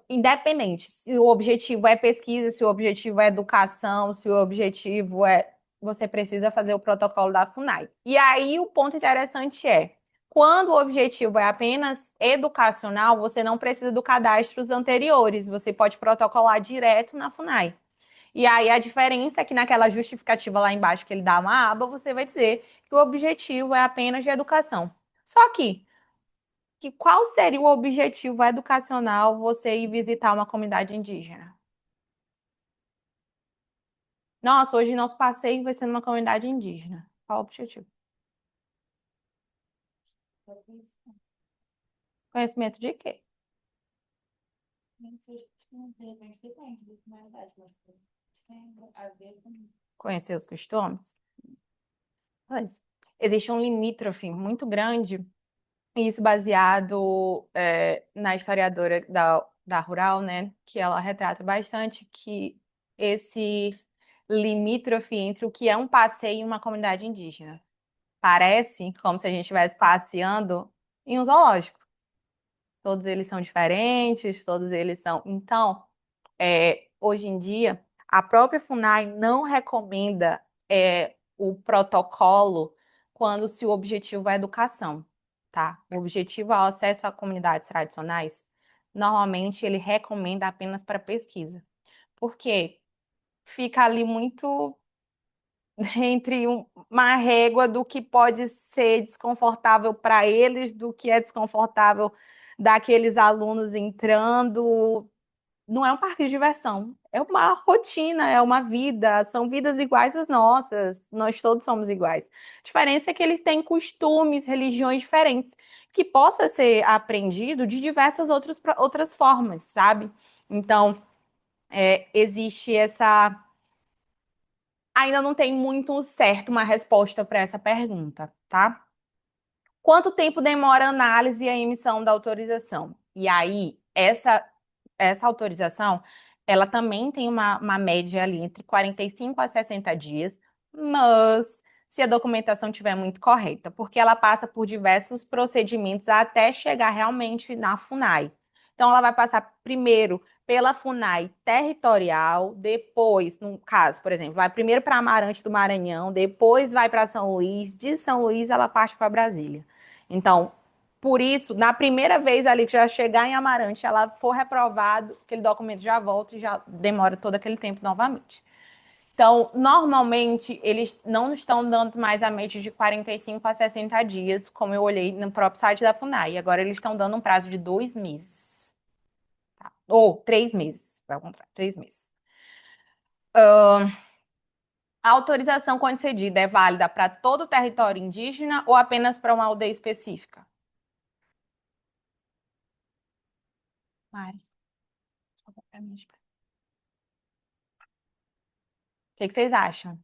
Independente, se o objetivo é pesquisa, se o objetivo é educação, se o objetivo é. Você precisa fazer o protocolo da FUNAI. E aí o ponto interessante é: quando o objetivo é apenas educacional, você não precisa do cadastros anteriores, você pode protocolar direto na FUNAI. E aí a diferença é que naquela justificativa lá embaixo que ele dá uma aba, você vai dizer que o objetivo é apenas de educação. Só que qual seria o objetivo educacional você ir visitar uma comunidade indígena? Nossa, hoje nosso passeio vai ser numa comunidade indígena. Qual o objetivo? Conhecimento de quê? De repente depende da finalidade, mas tem a ver com. Conhecer os costumes? Pois. Existe um limítrofe muito grande, e isso baseado na historiadora da Rural, né? Que ela retrata bastante que esse limítrofe entre o que é um passeio e uma comunidade indígena. Parece como se a gente estivesse passeando em um zoológico. Todos eles são diferentes, todos eles são. Então, hoje em dia, a própria FUNAI não recomenda o protocolo quando se o objetivo é educação, tá? O objetivo é o acesso a comunidades tradicionais. Normalmente, ele recomenda apenas para pesquisa. Por quê? Fica ali muito entre uma régua do que pode ser desconfortável para eles, do que é desconfortável daqueles alunos entrando. Não é um parque de diversão, é uma rotina, é uma vida, são vidas iguais às nossas, nós todos somos iguais. A diferença é que eles têm costumes, religiões diferentes, que possa ser aprendido de diversas outras formas, sabe? Então, existe essa. Ainda não tem muito certo uma resposta para essa pergunta, tá? Quanto tempo demora a análise e a emissão da autorização? E aí, essa autorização, ela também tem uma média ali entre 45 a 60 dias, mas se a documentação estiver muito correta, porque ela passa por diversos procedimentos até chegar realmente na FUNAI. Então, ela vai passar primeiro pela FUNAI territorial, depois, no caso, por exemplo, vai primeiro para Amarante do Maranhão, depois vai para São Luís, de São Luís ela parte para Brasília. Então, por isso, na primeira vez ali que já chegar em Amarante, ela for reprovado, aquele documento já volta e já demora todo aquele tempo novamente. Então, normalmente, eles não estão dando mais a média de 45 a 60 dias, como eu olhei no próprio site da FUNAI. Agora, eles estão dando um prazo de 2 meses. Tá? Ou 3 meses, vai ao contrário, 3 meses. A autorização concedida é válida para todo o território indígena ou apenas para uma aldeia específica? Mari, desculpa, pra mim. O que vocês acham?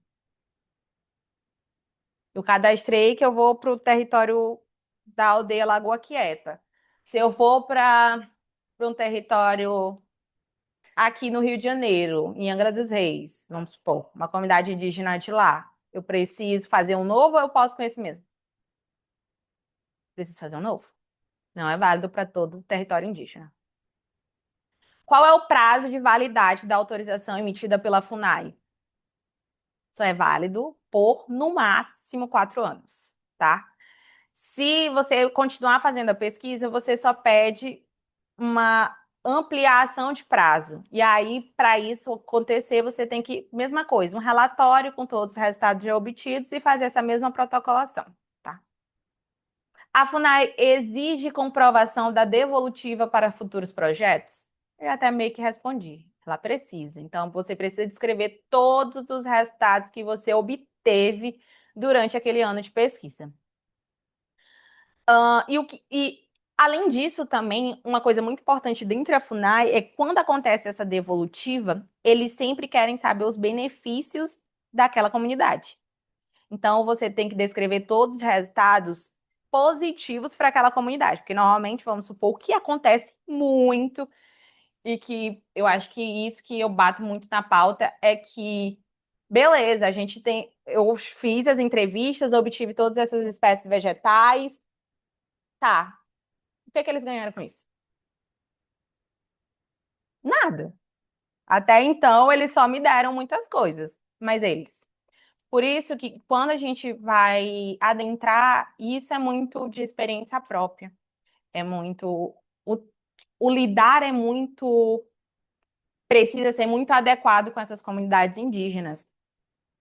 Eu cadastrei que eu vou para o território da aldeia Lagoa Quieta. Se eu for para um território aqui no Rio de Janeiro, em Angra dos Reis, vamos supor, uma comunidade indígena de lá, eu preciso fazer um novo ou eu posso com esse mesmo? Preciso fazer um novo. Não é válido para todo o território indígena. Qual é o prazo de validade da autorização emitida pela FUNAI? Só é válido por, no máximo, 4 anos, tá? Se você continuar fazendo a pesquisa, você só pede uma ampliação de prazo. E aí, para isso acontecer, você tem que, mesma coisa, um relatório com todos os resultados já obtidos e fazer essa mesma protocolação, tá? A FUNAI exige comprovação da devolutiva para futuros projetos? Eu até meio que respondi. Ela precisa. Então, você precisa descrever todos os resultados que você obteve durante aquele ano de pesquisa. Além disso, também, uma coisa muito importante dentro da FUNAI é que quando acontece essa devolutiva, eles sempre querem saber os benefícios daquela comunidade. Então, você tem que descrever todos os resultados positivos para aquela comunidade, porque normalmente, vamos supor, o que acontece muito, e que eu acho que isso que eu bato muito na pauta é que Beleza, a gente tem. Eu fiz as entrevistas, obtive todas essas espécies vegetais. Tá. O que é que eles ganharam com isso? Nada. Até então, eles só me deram muitas coisas, mas eles. Por isso que quando a gente vai adentrar, isso é muito de experiência própria. É muito. O, o lidar é muito. Precisa ser muito adequado com essas comunidades indígenas.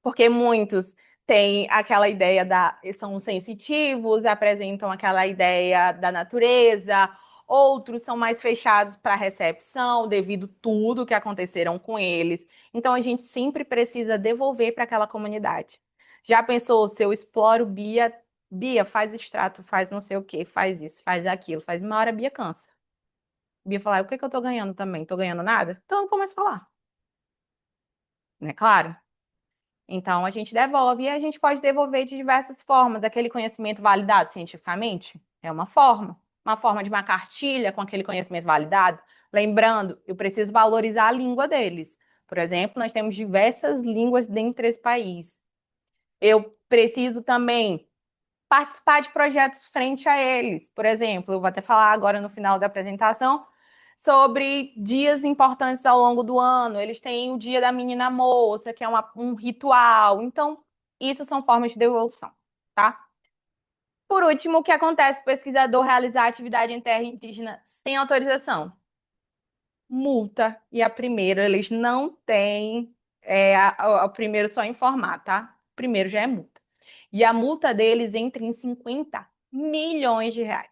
Porque muitos têm aquela ideia são sensitivos, apresentam aquela ideia da natureza, outros são mais fechados para recepção, devido tudo que aconteceram com eles. Então a gente sempre precisa devolver para aquela comunidade. Já pensou, se eu exploro Bia, Bia faz extrato, faz não sei o que, faz isso, faz aquilo, faz uma hora, Bia cansa. Bia fala, o que que eu tô ganhando também? Tô ganhando nada? Então eu começo a falar, né? Claro. Então, a gente devolve e a gente pode devolver de diversas formas. Aquele conhecimento validado cientificamente é uma forma de uma cartilha com aquele conhecimento validado. Lembrando, eu preciso valorizar a língua deles. Por exemplo, nós temos diversas línguas dentro desse país. Eu preciso também participar de projetos frente a eles. Por exemplo, eu vou até falar agora no final da apresentação sobre dias importantes ao longo do ano. Eles têm o dia da menina moça, que é um ritual. Então, isso são formas de devolução, tá? Por último, o que acontece se o pesquisador realizar atividade em terra indígena sem autorização? Multa. E a primeira, eles não têm o primeiro só informar, tá? O primeiro já é multa. E a multa deles entra em 50 milhões de reais,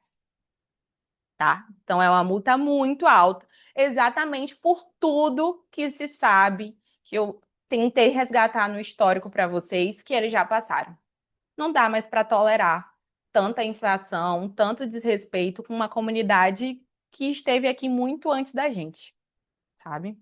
tá? Então é uma multa muito alta, exatamente por tudo que se sabe, que eu tentei resgatar no histórico para vocês, que eles já passaram. Não dá mais para tolerar tanta inflação, tanto desrespeito com uma comunidade que esteve aqui muito antes da gente, sabe?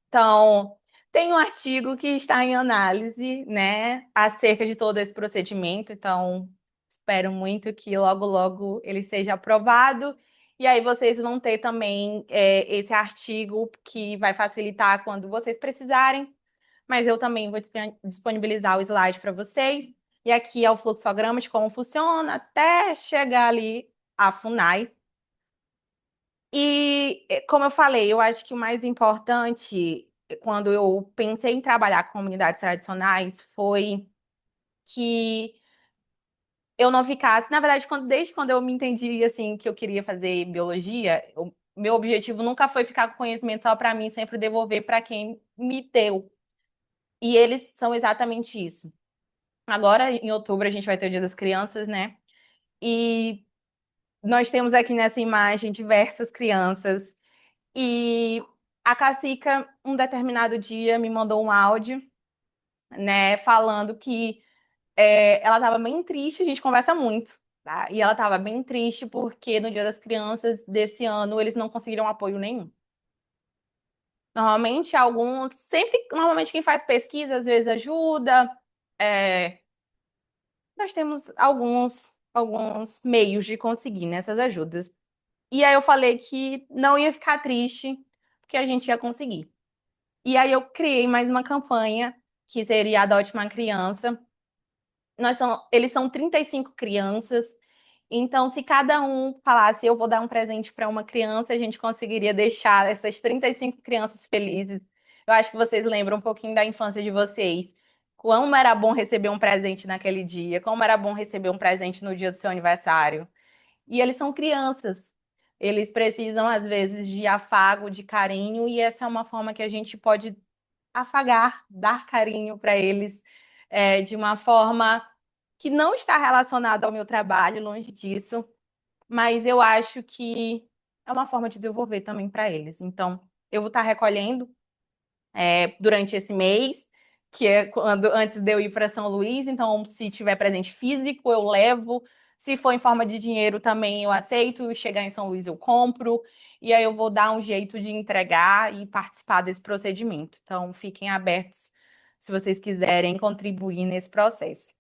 Então, tem um artigo que está em análise, né, acerca de todo esse procedimento. Então, espero muito que logo, logo ele seja aprovado. E aí vocês vão ter também esse artigo que vai facilitar quando vocês precisarem. Mas eu também vou disponibilizar o slide para vocês. E aqui é o fluxograma de como funciona até chegar ali a FUNAI. E, como eu falei, eu acho que o mais importante, quando eu pensei em trabalhar com comunidades tradicionais, foi que eu não ficasse. Na verdade, desde quando eu me entendi assim que eu queria fazer biologia, meu objetivo nunca foi ficar com conhecimento só para mim, sempre devolver para quem me deu. E eles são exatamente isso. Agora, em outubro, a gente vai ter o Dia das Crianças, né? E nós temos aqui nessa imagem diversas crianças. E a Cacica, um determinado dia, me mandou um áudio, né, falando que ela estava bem triste, a gente conversa muito, tá? E ela estava bem triste porque no Dia das Crianças desse ano eles não conseguiram apoio nenhum. Normalmente, normalmente quem faz pesquisa às vezes ajuda. é, Nós temos alguns meios de conseguir nessas ajudas. E aí eu falei que não ia ficar triste, porque a gente ia conseguir. E aí eu criei mais uma campanha, que seria Adote uma Criança. Eles são 35 crianças, então se cada um falasse, eu vou dar um presente para uma criança, a gente conseguiria deixar essas 35 crianças felizes. Eu acho que vocês lembram um pouquinho da infância de vocês. Como era bom receber um presente naquele dia, como era bom receber um presente no dia do seu aniversário. E eles são crianças. Eles precisam, às vezes, de afago, de carinho, e essa é uma forma que a gente pode afagar, dar carinho para eles, de uma forma que não está relacionada ao meu trabalho, longe disso, mas eu acho que é uma forma de devolver também para eles. Então, eu vou estar recolhendo durante esse mês, que é quando antes de eu ir para São Luís. Então, se tiver presente físico, eu levo. Se for em forma de dinheiro, também eu aceito. E chegar em São Luís, eu compro. E aí eu vou dar um jeito de entregar e participar desse procedimento. Então, fiquem abertos se vocês quiserem contribuir nesse processo.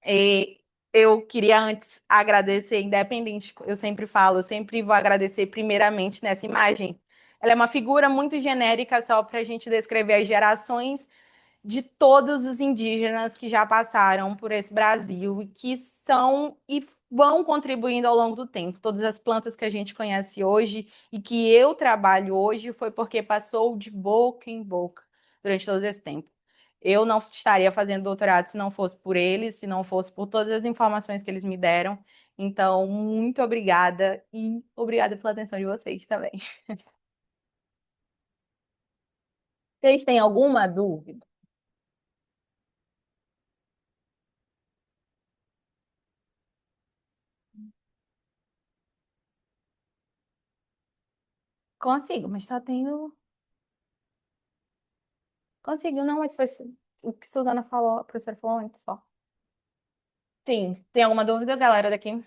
E eu queria antes agradecer, independente, eu sempre falo, eu sempre vou agradecer primeiramente nessa imagem. Ela é uma figura muito genérica só para a gente descrever as gerações de todos os indígenas que já passaram por esse Brasil e que são e vão contribuindo ao longo do tempo. Todas as plantas que a gente conhece hoje e que eu trabalho hoje foi porque passou de boca em boca durante todo esse tempo. Eu não estaria fazendo doutorado se não fosse por eles, se não fosse por todas as informações que eles me deram. Então, muito obrigada e obrigada pela atenção de vocês também. Vocês têm alguma dúvida? Consigo, mas só tenho. Consigo, não, mas foi o que Suzana falou, a professora falou antes só. Sim, tem alguma dúvida, galera daqui?